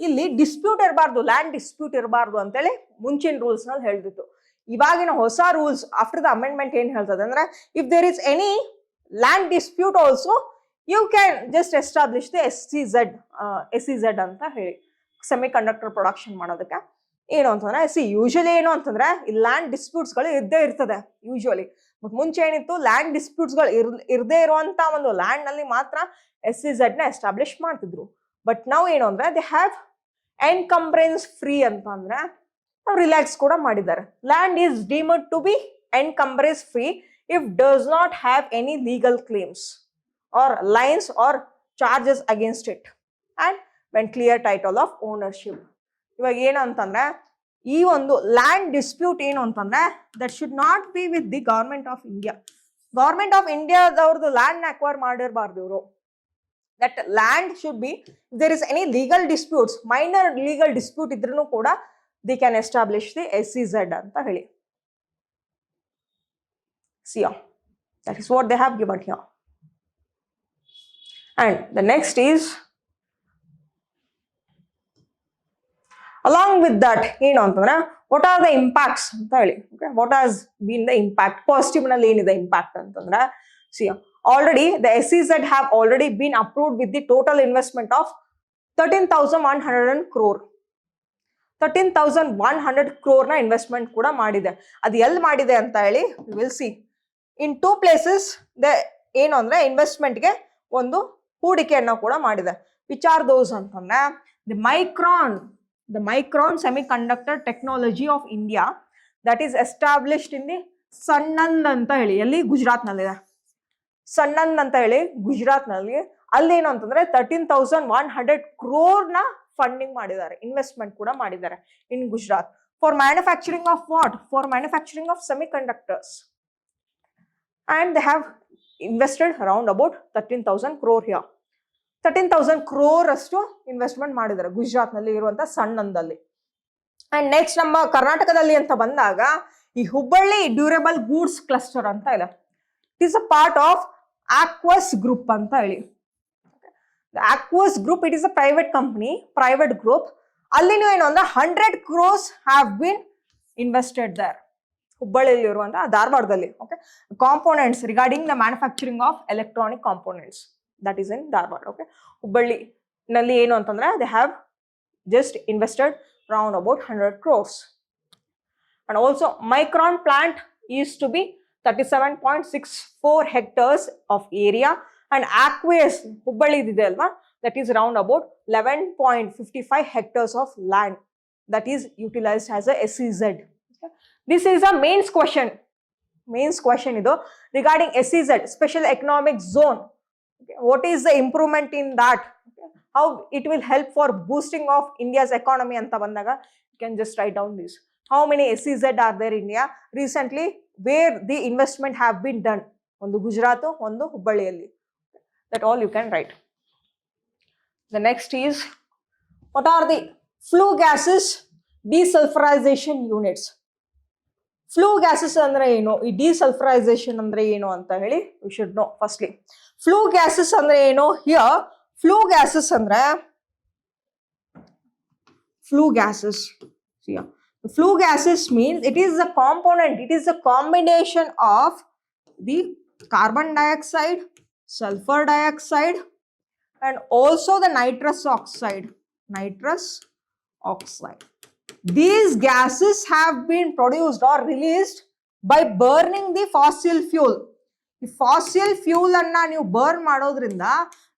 ಇಲ್ಲಿ ಡಿಸ್ಪ್ಯೂಟ್ ಇರಬಾರ್ದು, ಲ್ಯಾಂಡ್ ಡಿಸ್ಪ್ಯೂಟ್ ಇರಬಾರ್ದು ಅಂತೇಳಿ ಮುಂಚಿನ ರೂಲ್ಸ್ ನಲ್ಲಿ ಹೇಳ್ತಿತ್ತು. ಇವಾಗಿನ ಹೊಸ ರೂಲ್ಸ್ ಆಫ್ಟರ್ ದ ಅಮೆಂಡ್ಮೆಂಟ್ ಏನ್ ಹೇಳ್ತದೆ ಅಂದ್ರೆ if there is any land dispute also you can just establish the SEZ ಅಂತ ಹೇಳಿ ಸೆಮಿ ಕಂಡಕ್ಟರ್ ಪ್ರೊಡಕ್ಷನ್ ಮಾಡೋದಕ್ಕೆ. ಏನು ಅಂತಂದ್ರೆ ಯೂಶಲಿ ಏನು ಅಂತಂದ್ರೆ ಈ ಲ್ಯಾಂಡ್ ಡಿಸ್ಪ್ಯೂಟ್ಸ್ ಗಳು ಇದ್ದೇ ಇರ್ತದೆ ಯೂಶಲಿ. ಬಟ್ ಮುಂಚೆ ಏನಿತ್ತು ಲ್ಯಾಂಡ್ ಡಿಸ್ಪ್ಯೂಟ್ಸ್ ಗಳು ಇರದೇ ಇರುವಂತ ಒಂದು ಲ್ಯಾಂಡ್ ನಲ್ಲಿ ಮಾತ್ರ SEZ ನ ಎಸ್ಟಾಬ್ಲಿಷ್ ಮಾಡ್ತಿದ್ರು. ಬಟ್ ನಾವು ಏನು ಅಂದ್ರೆ ದೇ ಹ್ಯಾವ್ ಎನ್ಕಂಬ್ರೆನ್ಸ್ ಫ್ರೀ ಅಂತ ಅಂದ್ರೆ ರಿಲ್ಯಾಕ್ಸ್ ಕೂಡ ಮಾಡಿದ್ದಾರೆ. Land is deemed to be encumbrance free if does not have any legal claims or liens or charges against it and when clear title of ownership. ಇವಾಗ ಏನು ಅಂತಂದ್ರೆ ಈ ಒಂದು ಲ್ಯಾಂಡ್ ಡಿಸ್ಪ್ಯೂಟ್ ಏನು ಅಂತಂದ್ರೆ that should not be with the government of India. Government of ಇಂಡಿಯಾದವ್ರದ್ದು land acquire ಮಾಡಿರಬಾರ್ದು ಇವರು. That land should be there is any legal disputes, minor legal dispute ಇದ್ರೂ ಕೂಡ the can establish the SEZ ಅಂತ ಹೇಳಿ. That is what they have given here. And the next is along with that ಏನು ಅಂತಂದ್ರೆ what are the impacts ಅಂತ ಹೇಳಿ. What has been the impact, positive ನಲ್ಲಿ ಏನಿದೆ ಇಂಪ್ಯಾಕ್ಟ್ ಅಂತಂದ್ರೆ already the SEZ have already been approved with the total investment of 13,100 crore. 13,100 crore ನ investment ಕೂಡ ಮಾಡಿದೆ. ಅದು ಎಲ್ಲಿ ಮಾಡಿದೆ ಅಂತ ಹೇಳಿ ವಿಲ್ ಸಿ ಇನ್ 2 places. ಏನು ಅಂದ್ರೆ ಇನ್ವೆಸ್ಟ್ಮೆಂಟ್ಗೆ ಒಂದು ಹೂಡಿಕೆಯನ್ನು ಕೂಡ ಮಾಡಿದೆ. ವಿಚ್ ಆರ್ ದೋಸ್ ಅಂತಂದ್ರೆ the Micron Semiconductor Technology of India that is established in the Sanand ಅಂತ ಹೇಳಿ, ಎಲ್ಲಿ ಗುಜರಾತ್ ನಲ್ಲಿದೆ. ಸಣ್ಣಂದ್ ಅಂತ ಹೇಳಿ ಗುಜರಾತ್ ನಲ್ಲಿ. ಅಲ್ಲಿ ಏನು ಅಂತಂದ್ರೆ 13,100 crore ನ ಫಂಡಿಂಗ್ ಮಾಡಿದ್ದಾರೆ, ಇನ್ವೆಸ್ಟ್ಮೆಂಟ್ ಕೂಡ ಮಾಡಿದ್ದಾರೆ in Gujarat for manufacturing of what, for manufacturing of semi conductors. And they have invested around about 13,000 crore here. 13,000 crore ಅಷ್ಟು ಇನ್ವೆಸ್ಟ್ಮೆಂಟ್ ಮಾಡಿದ್ದಾರೆ ಗುಜರಾತ್ ನಲ್ಲಿ ಇರುವಂತ ಸಣ್ಣಂದಲ್ಲಿ. ಅಂಡ್ ನೆಕ್ಸ್ಟ್ ನಮ್ಮ ಕರ್ನಾಟಕದಲ್ಲಿ ಅಂತ ಬಂದಾಗ ಈ ಹುಬ್ಬಳ್ಳಿ ಡ್ಯೂರೇಬಲ್ ಗೂಡ್ಸ್ ಕ್ಲಸ್ಟರ್ ಅಂತ ಇಲ್ಲ, it is a part of Aequs group ಅಂತ ಹೇಳಿ. Aequs group it is a private company, private group. ಅಲ್ಲಿನೂ ಏನು ಅಂದ್ರೆ 100 crores have been invested there. ಹುಬ್ಬಳ್ಳಿಯಲ್ಲಿ ಇರುವಂತ ಧಾರವಾಡದಲ್ಲಿ. Okay, components regarding the manufacturing of electronic components that is in Dharwad. Okay, Hubballi nalli ಏನು ಅಂತಂದ್ರೆ they have just invested around about 100 crores. And also Micron plant used to be 37.64 hectares of area and aqueous Hubballi ಇದೆ ಅಲ್ವಾ, that is around about 11.55 hectares of land that is utilized as a SEZ. Okay. This is a mains question ಇದು regarding SEZ, special economic zone. Okay. What is the improvement in that? Okay. How it will help for boosting of India's economy anta bandaga you can just write down this. How many SEZ are there in India recently where the investment have been done? Ondu Gujarat, ondu Hubballi. That all you can write. The next is what are the flue gases desulfurization units? Flue gases andre eno, ee desulfurization andre eno anta heli we should know firstly. Flue gases andre eno, here flue gases andre flue gases. See here, the flue gases means it is a component, it is a combination of the carbon dioxide, sulfur dioxide and also the nitrous oxide. These gases have been produced or released by burning the fossil fuel. The fossil fuel anna ನೀವು burn ಮಾಡೋದ್ರಿಂದ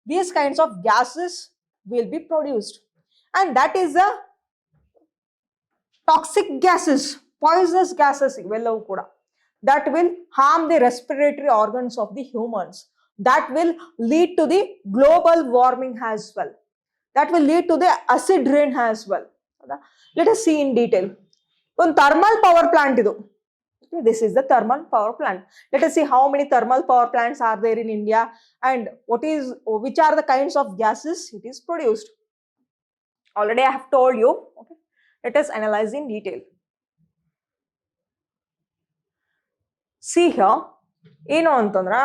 these kinds of gases will be produced, and that is the toxic gases, poisonous gases ಇವೆಲ್ಲವೂ ಕೂಡ. that will harm the respiratory organs of the humans. That will lead to the global warming as well. That will lead to the acid rain as well. Let us see in detail. One thermal power plant idu. This is the thermal power plant. Let us see how many thermal power plants are there in India and which are the kinds of gases it is produced. Already I have told you. Okay. Let us analyze in detail. See here, ಏನು ಅಂತಂದ್ರ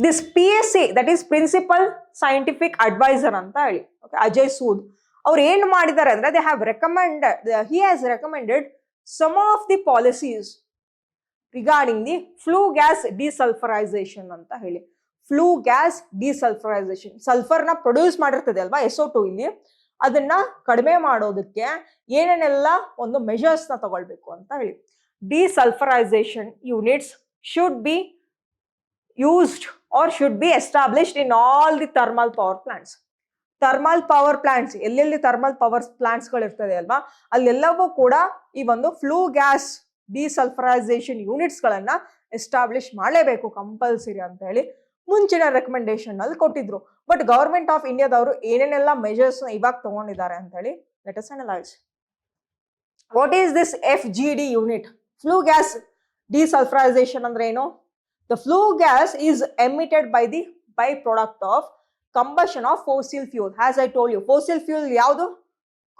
this PSA, that is Principal Scientific Advisor ಅಂತ ಹೇಳಿ, ಅಜಯ್ ಸೂದ್ ಅವ್ರು ಏನ್ ಮಾಡಿದ್ದಾರೆ ಅಂದ್ರೆ he has recommended some of the policies regarding the flue gas desulfurization ಅಂತ ಹೇಳಿ. ಫ್ಲೂ ಗ್ಯಾಸ್ ಡಿಸಲ್ಫರೈಸೇಷನ್, ಸಲ್ಫರ್ನ ಪ್ರೊಡ್ಯೂಸ್ ಮಾಡಿರ್ತದೆ ಅಲ್ವಾ SO2 ಇಲ್ಲಿ, ಅದನ್ನ ಕಡಿಮೆ ಮಾಡೋದಕ್ಕೆ ಏನೇನೆಲ್ಲ ಒಂದು ಮೆಷರ್ಸ್ ನ ತಗೊಳ್ಬೇಕು ಅಂತ ಹೇಳಿ. Desulfurization units should be used or should be established in all the thermal power plants. Thermal power plants, ಎಲ್ಲೆಲ್ಲಿ ಥರ್ಮಲ್ ಪವರ್ ಪ್ಲಾಂಟ್ಸ್ ಗಳು ಇರ್ತದೆ ಅಲ್ವಾ, ಅಲ್ಲೆಲ್ಲವೂ ಕೂಡ ಈ ಒಂದು ಫ್ಲೂ ಗ್ಯಾಸ್ ಡಿಸಲ್ಫರೈಸೇಷನ್ ಯೂನಿಟ್ಸ್ ಗಳನ್ನ ಎಸ್ಟಾಬ್ಲಿಷ್ ಮಾಡಲೇಬೇಕು ಕಂಪಲ್ಸರಿ ಅಂತ ಹೇಳಿ ಮುಂಚಿನ ರೆಕಮೆಂಡೇಶನ್ ಅಲ್ಲಿ ಕೊಟ್ಟಿದ್ರು. ಬಟ್ ಗವರ್ಮೆಂಟ್ ಆಫ್ ಇಂಡಿಯಾದವರು ಏನೇನೆಲ್ಲ ಮೆಜರ್ಸ್ ಇವಾಗ ತಗೊಂಡಿದ್ದಾರೆ ಅಂತ ಹೇಳಿ let us analyse. What is this FGD unit? Flue gas desulphurisation ಅಂದ್ರೆ ಏನು? The flue gas is emitted by the byproduct of combustion of fossil fuel. As I told you, fossil fuel ಯಾವುದು?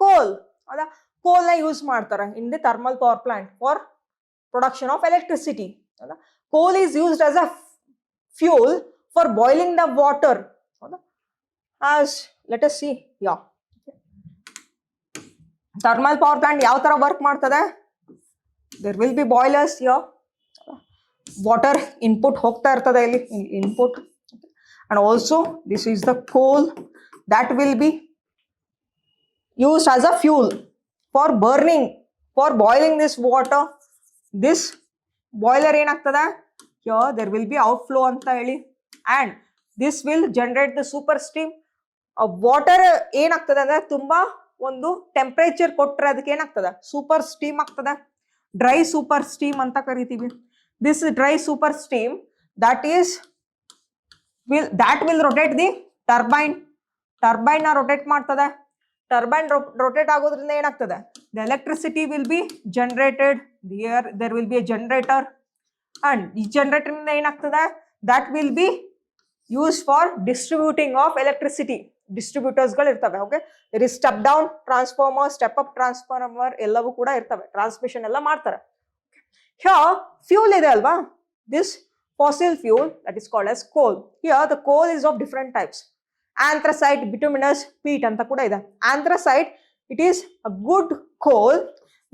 Coal. ಅಲ್ಲ, coal ನ use ಮಾಡ್ತಾರೆ in the thermal power plant for production of electricity. ಅಲ್ಲ, coal is used as a fuel for boiling the water. As let us see, yeah. Thermal power plant ಯಾವ ತರ work ಮಾಡ್ತದೆ? There will be boilers here. Water input ಹೋಗ್ತಾ ಇರ್ತದೆ ಇಲ್ಲಿ, input, and also this is the coal that will be used as a fuel for burning, for boiling this water. This boiler ಏನಾಗ್ತದೆ? Here there will be outflow ಅಂತ ಹೇಳಿ, and this will generate the super steam. Water ಏನಾಗ್ತದೆ ಅಂದ್ರೆ ತುಂಬಾ ಒಂದು temperature ಕೊಟ್ರೆ ಅದಕ್ಕೆ ಏನಾಗ್ತದೆ? ಸೂಪರ್ ಸ್ಟೀಮ್ ಆಗ್ತದೆ. ಡ್ರೈ ಸೂಪರ್ ಸ್ಟೀಮ್ ಅಂತ ಕರಿತೀವಿ. This dry super steam that will rotate the turbine. Turbine na rotate ಮಾಡ್ತದೆ. Turbine rotate ಆಗೋದ್ರಿಂದ ಏನಾಗ್ತದೆ? The electricity will be generated. There will be a generator, and ಈ generator ಇಂದ ಏನಾಗ್ತದೆ? That will be used for distributing of electricity. Distributors ಗಳು ಇರ್ತವೆ. Okay, there is step down transformer, step up transformer ಎಲ್ಲವೂ ಕೂಡ ಇರ್ತವೆ. ಟ್ರಾನ್ಸ್ಮಿಷನ್ ಎಲ್ಲ ಮಾಡ್ತಾರೆ. Here fuel ಇದೆ ಅಲ್ವಾ, this fossil fuel that is called as coal. Here the coal is of different types. Anthracite, bituminous, peat ಅಂತ ಕೂಡ ಇದೆ. Anthracite, it is a good coal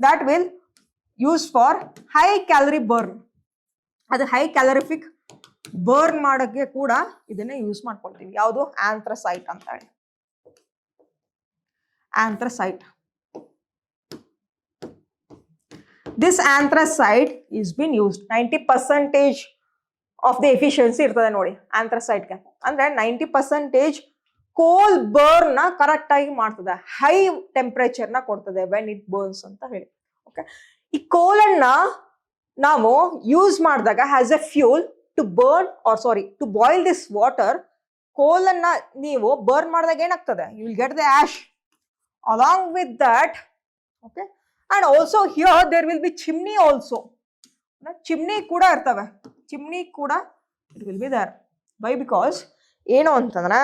that will use for high calorie burn. ಅದು high calorific burn ಮಾಡೋಕ್ಕೆ ಕೂಡ ಇದನ್ನ use ಮಾಡ್ಕೊಳ್ತೀವಿ. ಯಾವುದು? Anthracite ಅಂತ ಹೇಳಿ. Anthracite. This anthracite is been used. 90% of the efficiency ಇರ್ತದೆ ನೋಡಿ anthracite ಗೆ. ಅಂದ್ರೆ 90% ಕೋಲ್ ಬರ್ನ್ ನ ಕರೆಕ್ಟ್ ಆಗಿ ಮಾಡ್ತದೆ, ಹೈ ಟೆಂಪರೇಚರ್ ನ ಕೊಡ್ತದೆ when it burns ಅಂತ ಹೇಳಿ. ಓಕೆ, ಈ ಕೋಲ್ ಅನ್ನ ನಾವು ಯೂಸ್ ಮಾಡಿದಾಗ as a fuel to burn to boil this water. Coal ಅನ್ನ ನೀವು ಬರ್ನ್ ಮಾಡಿದಾಗ ಏನಾಗ್ತದೆ? You will get the ash along with that. Okay, and also here there will be chimney also. Chimney ಕೂಡ ಇರ್ತವೆ. Chimney ಕೂಡ it will be there. Why? Because ಏನು ಅಂತಂದ್ರೆ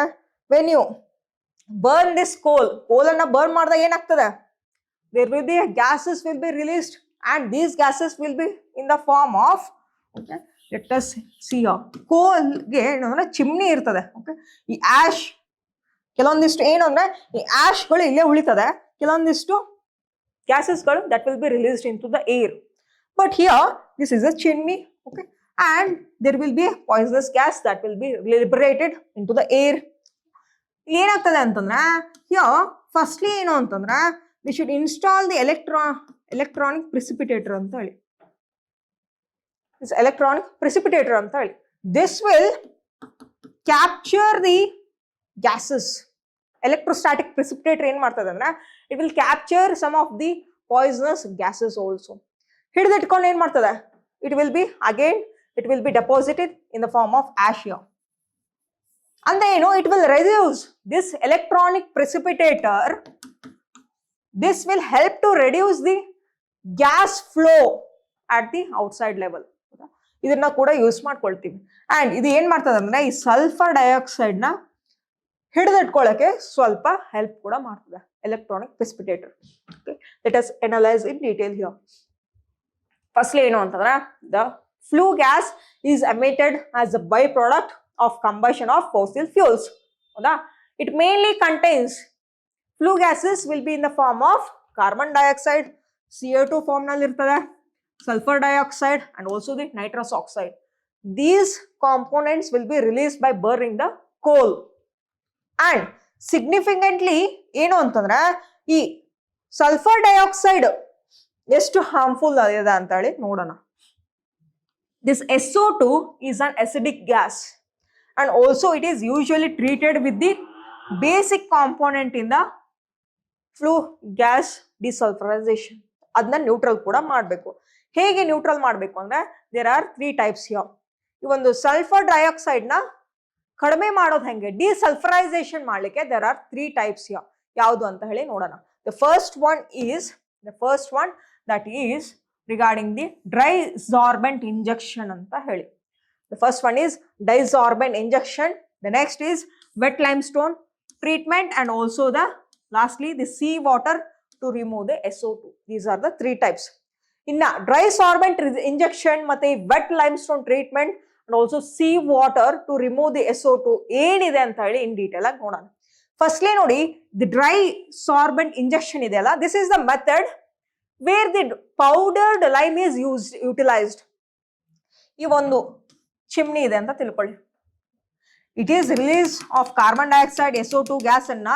when you burn this coal ಅನ್ನ burn ಮಾಡಿದಾಗ ಏನಾಗ್ತದೆ? There will be gases will be released, and these gases will be in the form of, okay, let us see here. coal ಗೆ ಏನಂದ್ರೆ chimney ಇರ್ತದೆ. Okay, ಈ ಆಶ್ ಕೆಲವೊಂದಿಷ್ಟು ಏನು ಅಂದ್ರೆ ಈ ಆಶ್ ಗಳು ಇಲ್ಲೇ ಉಳಿತದೆ, ಕೆಲವೊಂದಿಷ್ಟು gases that will be released into the air. But here this is a chimney. Okay, and there will be a poisonous gas that will be liberated into the air. ಏನಾಗ್ತದೆ ಅಂತಂದ್ರೆ here firstly ಏನು ಅಂತಂದ್ರೆ we should install the electronic precipitator ಅಂತ ಹೇಳಿ. This electronic precipitator ಅಂತ ಹೇಳಿ. This will capture the gases. Electrostatic precipitator ಏನ್ ಮಾಡ್ತದೆ ಅಂದ್ರೆ it will capture some of the poisonous gases also. ಹಿಡಿದಿಟ್ಕೊಂಡು ಏನ್ ಮಾಡ್ತದೆ, it will be deposited in the form of ash here. And then it will reduce this electronic precipitator. This will help to reduce the gas flow at the outside level. ಇದನ್ನ ಕೂಡ use ಮಾಡ್ಕೊಳ್ತೀವಿ. And ಇದು ಏನ್ ಮಾಡ್ತದೆ ಅಂದ್ರೆ ಈ sulphur dioxide ನ ಹಿಡಿದಿಟ್ಕೊಳ್ಳಕ್ಕೆ ಸ್ವಲ್ಪ ಹೆಲ್ಪ್ ಕೂಡ ಮಾಡ್ತದೆ electronic precipitator. Let us analyse in detail here. Firstly ಏನು ಅಂತಂದ್ರೆ the flue gas is emitted as a by product of combustion of fossil fuels. It mainly contains flue gases will be in the form of carbon dioxide, CO2 form nalli irtade, sulfur dioxide and also the nitrous oxide. These components will be released by burning the coal. And significantly ಏನು ಅಂತಂದ್ರೆ ಈ sulphur dioxide ಎಷ್ಟು harmful ಆಗಿದೆ ಅಂತ ಹೇಳಿ ನೋಡೋಣ. This SO2 is an acidic gas. And also it is usually treated with the basic component in the flue gas desulfurization. ಅದನ್ನ neutral ಕೂಡ ಮಾಡಬೇಕು. ಹೇಗೆ ನ್ಯೂಟ್ರಲ್ ಮಾಡಬೇಕು ಅಂದ್ರೆ ದೇರ್ ಆರ್ 3 types here. ಈ ಒಂದು ಸಲ್ಫರ್ ಡೈಆಕ್ಸೈಡ್ ನ ಕಡಿಮೆ ಮಾಡೋದು ಹೆಂಗೆ, ಡಿಸಲ್ಫರೈಸೇಷನ್ ಮಾಡಲಿಕ್ಕೆ ದೇರ್ ಆರ್ 3 types here. ಯಾವುದು ಅಂತ ಹೇಳಿ ನೋಡೋಣ. The first one that is regarding the disorbent injection ಅಂತ ಹೇಳಿ. The first one is disorbent injection. The next is wet limestone treatment and also lastly the sea water to remove the SO2. These are the 3 types. In disorbent injection ಮತ್ತೆ wet limestone treatment and also sea water to remove the SO2 ಏನಿದೆ ಅಂತ ಹೇಳಿ in detail ಆಗಿ ನೋಡೋಣ. Firstly ನೋಡಿ the disorbent injection ಇದೆಯಲ್ಲ, this is the method where the powdered lime is utilized. ಈ ಒಂದು ಚಿಮ್ನಿ ಇದೆ ಅಂತ ತಿಳ್ಕೊಳ್ಳಿ. It is release of carbon dioxide SO2 gas ಅನ್ನ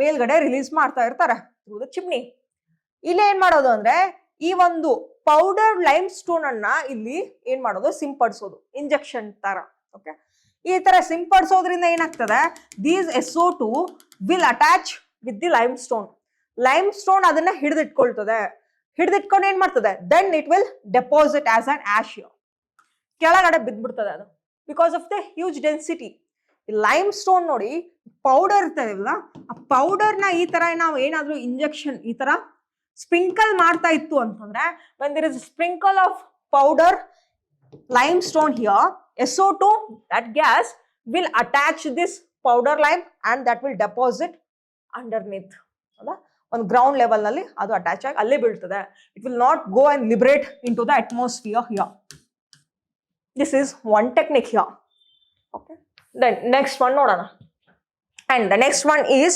ಮೇಲ್ಗಡೆ ರಿಲೀಸ್ ಮಾಡ್ತಾ ಇರ್ತಾರೆ ಥ್ರೂ ದ ಚಿಮ್ನಿ. ಇಲ್ಲಿ ಏನ್ ಮಾಡೋದು ಅಂದ್ರೆ ಈ ಒಂದು ಪೌಡರ್ ಲೈಮ್ ಸ್ಟೋನ್ ಅನ್ನ ಇಲ್ಲಿ ಏನ್ ಮಾಡೋದು, ಸಿಂಪಡಿಸೋದು ಇಂಜೆಕ್ಷನ್ ತರ. ಓಕೆ, ಈ ತರ ಸಿಂಪಡಿಸೋದ್ರಿಂದ ಏನಾಗ್ತದೆ, these SO2 will attach with the limestone. Limestone ಅದನ್ನ ಹಿಡಿದಿಟ್ಕೊಳ್ತದೆ. ಹಿಡಿದಿಟ್ಕೊಂಡು ಏನ್ ಮಾಡ್ತದೆ, then it will deposit as an ash. ಕೆಳಗಡೆ ಬಿದ್ದ್ಬಿಡ್ತದೆ ಅದು, because of the huge density. Limestone ನೋಡಿ ಪೌಡರ್ ಇರ್ತದಲ್ಲ, ಆ ಪೌಡರ್ ನ ಈ ತರ ನಾವು ಏನಾದ್ರೂ ಇಂಜೆಕ್ಷನ್ ಈ ತರ ಸ್ಪ್ರಿಂಕಲ್ ಮಾಡ್ತಾ ಇತ್ತು ಅಂತಂದ್ರೆ, when there is a sprinkle of powder limestone here, SO2, that gas will attach this powder lime and that will deposit underneath. ಒಂದು ಗ್ರೌಂಡ್ ಲೆವೆಲ್ ನಲ್ಲಿ ಅದು ಅಟ್ಯಾಚ್ ಆಗಿ ಅಲ್ಲೇ ಬೀಳ್ತದೆ. It will not go and liberate into the atmosphere here. This is one technique here. Okay, then next one ನೋಡೋಣ. And the next one is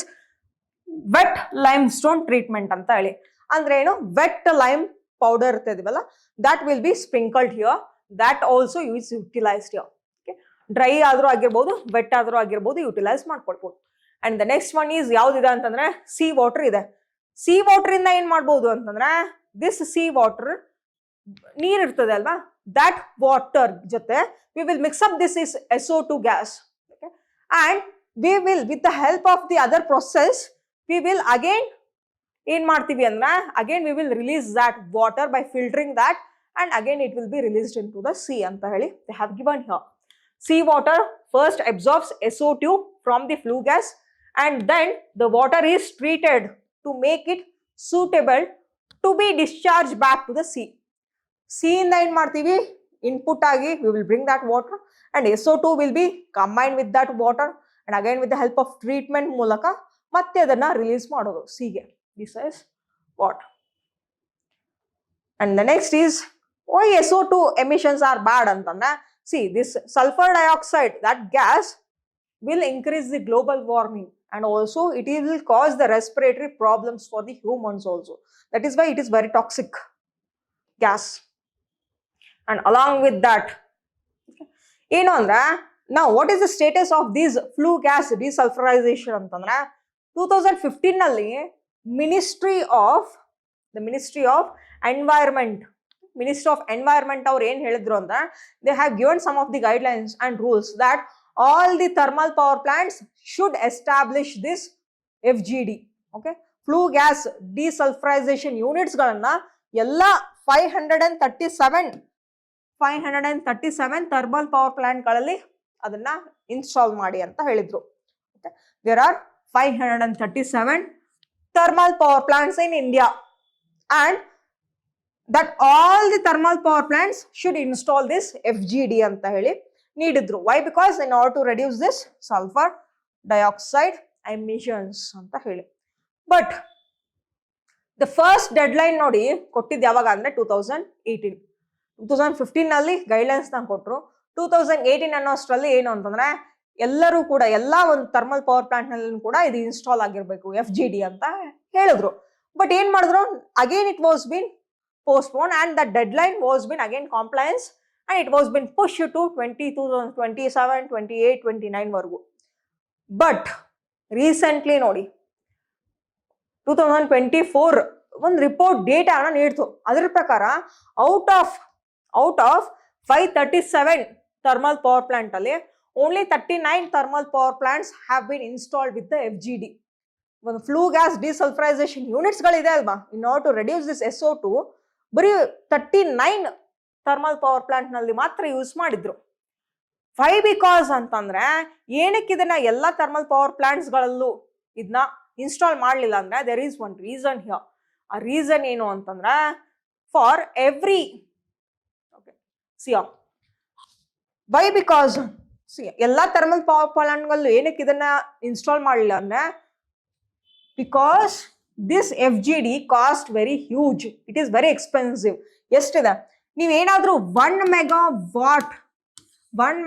wet limestone treatment ಅಂತ ಹೇಳಿ. ಅಂದ್ರೆ ಏನು, ವೆಟ್ ಲೈಮ್ ಪೌಡರ್ ಇರ್ತದಲ್ಲ, that will be sprinkled here. That also is utilized here. Okay, dry ಆದ್ರೂ ಆಗಿರ್ಬೋದು, wet ಆದ್ರೂ ಆಗಿರ್ಬೋದು, ಯುಟಿಲೈಸ್ ಮಾಡ್ಕೊಳ್ಬಹುದು. And the next one is ಯಾವ್ದಿದೆ ಅಂತಂದ್ರೆ ಸಿ ವಾಟರ್ ಇದೆ. ಸಿ ವಾಟರ್ ಇಂದ ಏನ್ ಮಾಡ್ಬೋದು ಅಂತಂದ್ರೆ, ದಿಸ್ ಸಿ ವಾಟರ್ ನೀರ್ ಇರ್ತದೆ ಅಲ್ವಾ, that water ಜೊತೆ we will mix up this is SO2 gas. Okay, and we will, with the help of the other process, we will again ಏನ್ ಮಾಡ್ತೀವಿ ಅಂದ್ರೆ again we will release that water by filtering that, and again it will be released into the sea ಅಂತ ಹೇಳಿ they have given here. Sea water first absorbs SO2 from the flue gas, and then the water is treated to make it suitable to be discharged back to the sea. C ಇಂದ ಏನ್ ಮಾಡ್ತೀವಿ, input ಆಗಿ we will bring that water, and SO2 will be combined with that water, and again with the help of treatment ಮೂಲಕ ಮತ್ತೆ ಅದನ್ನ release ಮಾಡೋದು ಸಿಗೆ. This is what. And the next is why SO2 emissions are bad ಅಂತಂದ್ರೆ, see this sulfur dioxide, that gas will increase the global warming, and also it will cause the respiratory problems for the humans also. That is why it is very toxic gas. And along with that, ಏನು ಅಂದ್ರೆ now what is the status of these flue gas desulfurization ಅಂತಂದ್ರೆ 2015 ನಲ್ಲಿ ministry of environment ಅವ್ರು ಏನ್ ಹೇಳಿದ್ರು ಅಂದ್ರೆ, they have given some of the guidelines and rules that all the thermal power plants should establish this FGD. Okay, flue gas desulphurisation units ಗಳನ್ನ ಎಲ್ಲ 537 thermal power ಪ್ಲಾಂಟ್ಗಳಲ್ಲಿ ಅದನ್ನ install ಮಾಡಿ ಅಂತ ಹೇಳಿದ್ರು. There are 537 thermal power plants in India, and that all the thermal power plants should install this FGD anta heli needidru. Why? Because in order to reduce this sulfur dioxide emissions anta heli. But the first deadline ನೋಡಿ ಕೊಟ್ಟಿದ್ದು ಯಾವಾಗ ಅಂದ್ರೆ 2018. 2015 ನಲ್ಲಿ guidelines ನ ಕೊಟ್ಟರು. 2018 ಅನ್ನೋಷ್ಟರಲ್ಲಿ ಏನು ಅಂತಂದ್ರೆ ಎಲ್ಲರೂ ಕೂಡ ಎಲ್ಲಾ ಒಂದು ಥರ್ಮಲ್ ಪವರ್ ಪ್ಲಾಂಟ್ ನಲ್ಲಿ ಕೂಡ ಇದು ಇನ್ಸ್ಟಾಲ್ ಆಗಿರ್ಬೇಕು FGD ಅಂತ ಹೇಳಿದ್ರು. ಬಟ್ ಏನ್ ಮಾಡಿದ್ರು, again it was bin postponed and the deadline was been again compliance and it was been pushed to 2027, 28, 29 ವರೆಗೂ. ಬಟ್ ರೀಸೆಂಟ್ಲಿ ನೋಡಿ 2024 ಒಂದು ರಿಪೋರ್ಟ್ ಡೇಟಾನ ನೀಡ್ತು. ಅದರ ಪ್ರಕಾರ out of 537 thermal power plant ಅಲ್ಲಿ only 39 thermal power plants have been installed with the FGD. ಒಂದು flue gas desulphurisation units ಗಳಿದೆ ಅಲ್ವಾ, in order to reduce this SO2 ಬರೀ 39 ಥರ್ಮಲ್ ಪವರ್ ಪ್ಲಾಂಟ್ ನಲ್ಲಿ ಮಾತ್ರ ಯೂಸ್ ಮಾಡಿದ್ರು. ವೈ? ಬಿಕಾಸ್ ಅಂತಂದ್ರೆ ಏನಕ್ಕೆ ಇದನ್ನ ಎಲ್ಲಾ ಥರ್ಮಲ್ ಪವರ್ ಪ್ಲಾಂಟ್ಸ್ ಗಳಲ್ಲೂ ಇದನ್ನ ಇನ್ಸ್ಟಾಲ್ ಮಾಡ್ಲಿಲ್ಲ ಅಂದ್ರೆ there is one reason here. ಆ ರೀಸನ್ ಏನು ಅಂತಂದ್ರೆ ಫಾರ್ ಎವ್ರಿ ವೈ? ಬಿಕಾಸ್ ಎಲ್ಲಾ ಥರ್ಮಲ್ ಪವರ್ ಪ್ಲಾಂಟ್ ಗಳಲ್ಲೂ ಏನಕ್ಕೆ ಇದನ್ನ ಇನ್ಸ್ಟಾಲ್ ಮಾಡಲಿಲ್ಲ ಅಂದ್ರೆ because this FGD cost very huge, it is very expensive. ಎಷ್ಟಿದೆ? ನೀವೇನಾದ್ರೂ 1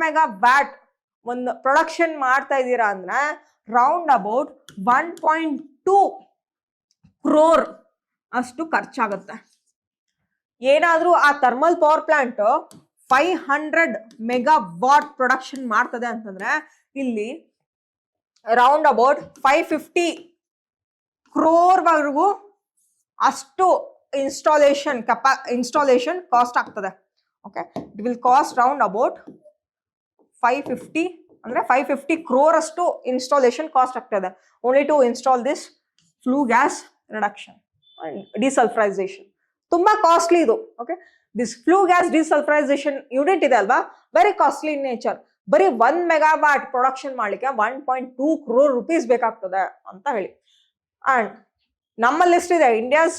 ಮೆಗಾವ್ಯಾಟ್ ಒಂದು ಪ್ರೊಡಕ್ಷನ್ ಮಾಡ್ತಾ ಇದ್ದೀರಾ ಅಂದ್ರೆ ರೌಂಡ್ ಅಬೌಟ್ 1.2 crore ಅಷ್ಟು ಖರ್ಚಾಗುತ್ತೆ. ಏನಾದ್ರೂ ಆ thermal power plant 500 megawatt production ಮಾಡ್ತದೆ ಅಂತಂದ್ರೆ ಇಲ್ಲಿ ರೌಂಡ್ ಅಬೌಟ್ 550 crore ವರೆಗೂ ಅಷ್ಟು ಇನ್ಸ್ಟಾಲೇಷನ್ ಕಾಸ್ಟ್ ಆಗ್ತದೆ. Okay, it will cost round about 550 ಅಂದ್ರೆ 550 crore ಅಷ್ಟು ಇನ್ಸ್ಟಾಲೇಷನ್ ಕಾಸ್ಟ್ ಆಗ್ತದೆ only to install this flue gas reduction desulphurisation. ತುಂಬಾ ಕಾಸ್ಟ್ಲಿ ಇದು. Okay, this flue gas desulphurisation unit ಇದೆ ಅಲ್ವಾ, ವೆರಿ ಕಾಸ್ಟ್ಲಿ ಇನ್ ನೇಚರ್. ಬರೀ 1 ಮೆಗಾವ್ಯಾಟ್ ಪ್ರೊಡಕ್ಷನ್ ಮಾಡ್ಲಿಕ್ಕೆ 1.2 crore rupees ಬೇಕಾಗ್ತದೆ ಅಂತ ಹೇಳಿ. ಅಂಡ್ ನಮ್ಮಲ್ಲಿ ಎಷ್ಟಿದೆ, ಇಂಡಿಯಾಸ್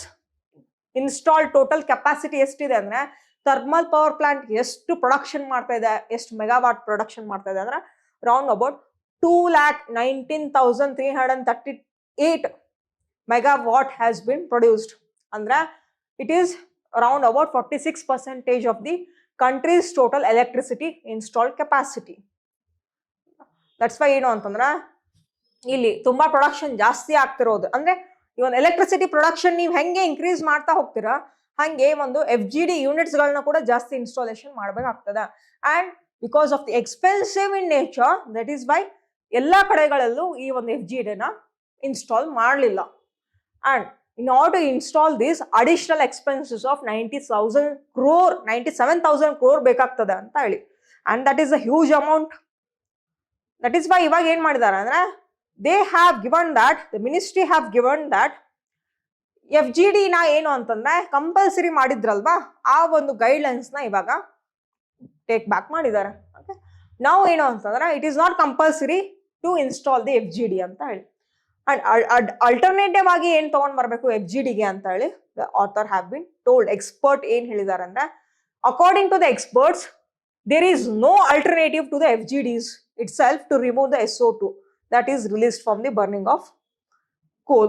ಇನ್ಸ್ಟಾಲ್ ಟೋಟಲ್ ಕೆಪಾಸಿಟಿ ಎಷ್ಟಿದೆ ಅಂದ್ರೆ ಥರ್ಮಲ್ ಪವರ್ ಪ್ಲಾಂಟ್ ಎಷ್ಟು ಪ್ರೊಡಕ್ಷನ್ ಮಾಡ್ತಾ ಇದೆ, ಎಷ್ಟು ಮೆಗಾವಾಟ್ ಪ್ರೊಡಕ್ಷನ್ ಮಾಡ್ತಾ ಇದೆ ಅಂದ್ರೆ round about 2,19,338 megawatt has been produced. ಅಂದ್ರೆ it is around about 46% of the country's total electricity installed capacity. That's why ಏನು ಅಂತಂದ್ರೆ ಇಲ್ಲಿ ತುಂಬಾ ಪ್ರೊಡಕ್ಷನ್ ಜಾಸ್ತಿ ಆಗ್ತಿರೋದು. ಅಂದ್ರೆ ಈ ಒಂದು ಎಲೆಕ್ಟ್ರಿಸಿಟಿ ಪ್ರೊಡಕ್ಷನ್ ನೀವು ಹೆಂಗೆ ಇನ್ಕ್ರೀಸ್ ಮಾಡ್ತಾ ಹೋಗ್ತೀರಾ ಹಂಗೆ ಒಂದು FGD ಯೂನಿಟ್ಸ್ ಗಳನ್ನ ಕೂಡ ಜಾಸ್ತಿ ಇನ್ಸ್ಟಾಲೇಷನ್ ಮಾಡ್ಬೇಕಾಗ್ತದೆ. And because of the expensive in nature, that is why ಎಲ್ಲಾ ಕಡೆಗಳಲ್ಲೂ ಈ ಒಂದು FGD ನ ಇನ್ಸ್ಟಾಲ್ ಮಾಡಲಿಲ್ಲ. And in order to install these additional expenses of 97,000 crore ಬೇಕಾಗ್ತದೆ ಅಂತ ಹೇಳಿ. And that is a huge amount. That is why ಇವಾಗ ಏನ್ ಮಾಡಿದಾರೆ ಅಂದ್ರೆ they have given that, the ministry have given that FGD ನ ಏನು ಅಂತಂದ್ರೆ ಕಂಪಲ್ಸರಿ ಮಾಡಿದ್ರಲ್ವಾ, ಆ ಒಂದು ಗೈಡ್ಲೈನ್ಸ್ ನ ಇವಾಗ ಟೇಕ್ ಬ್ಯಾಕ್ ಮಾಡಿದ್ದಾರೆ. ಓಕೆ, ನಾವು ಏನು ಅಂತಂದ್ರೆ it is not compulsory to install the FGD ಅಂತ ಹೇಳಿ. ಅಂಡ್ ಅಲ್ಟರ್ನೇಟಿವ್ ಆಗಿ ಏನ್ ತಗೊಂಡ್ ಬರ್ಬೇಕು FGDಗೆ ಅಂತ ಹೇಳಿ the author have been told. Expert ಏನ್ ಹೇಳಿದ್ದಾರೆ ಅಂದ್ರೆ according to the experts there is no alternative to the FGDs itself to remove the SO2 that is released from the burning of coal.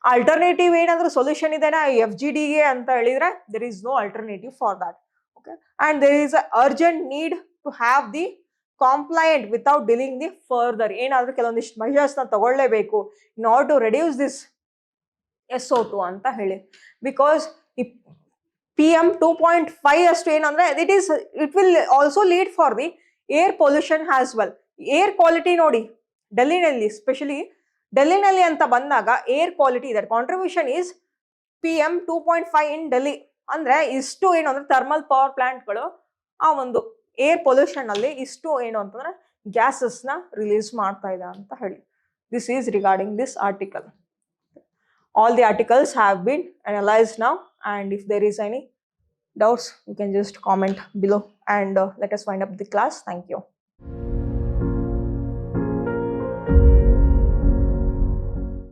Alternative ಏನಾದ್ರೂ solution ಇದೆನಾ FGDಗೆ ಅಂತ ಹೇಳಿದ್ರೆ there is no alternative for that. Okay, and there is a urgent need to have the compliant without dealing the further. ಏನಾದ್ರೂ ಕೆಲವೊಂದಿಷ್ಟು measures ನ ತಗೊಳ್ಳೇಬೇಕು in order to reduce this SO2 ಅಂತ ಹೇಳಿ. Because PM 2.5 ಅಷ್ಟು ಏನಂದ್ರೆ it will also lead for the air pollution as well. Air quality ನೋಡಿ ಡೆಲ್ಲಿನಲ್ಲಿ, specially ಡೆಲ್ಲಿನಲ್ಲಿ ಅಂತ ಬಂದಾಗ air quality that contribution is PM 2.5 ಇನ್ ಡೆಲ್ಲಿ. ಅಂದ್ರೆ ಇಷ್ಟು ಏನು ಅಂದ್ರೆ ಥರ್ಮಲ್ ಪವರ್ ಪ್ಲಾಂಟ್ಗಳು ಆ ಒಂದು ಏರ್ ಪೊಲ್ಯೂಷನ್ ಅಲ್ಲಿ ಇಷ್ಟು ಏನು ಅಂತಂದ್ರೆ ಗ್ಯಾಸಸ್ ನ ರಿಲೀಸ್ ಮಾಡ್ತಾ ಇದೆ ಅಂತ ಹೇಳಿ. This is regarding this article. all the articles have been analyzed now, and if there is any doubts, you can just comment below, and let us wind up the class. Thank you.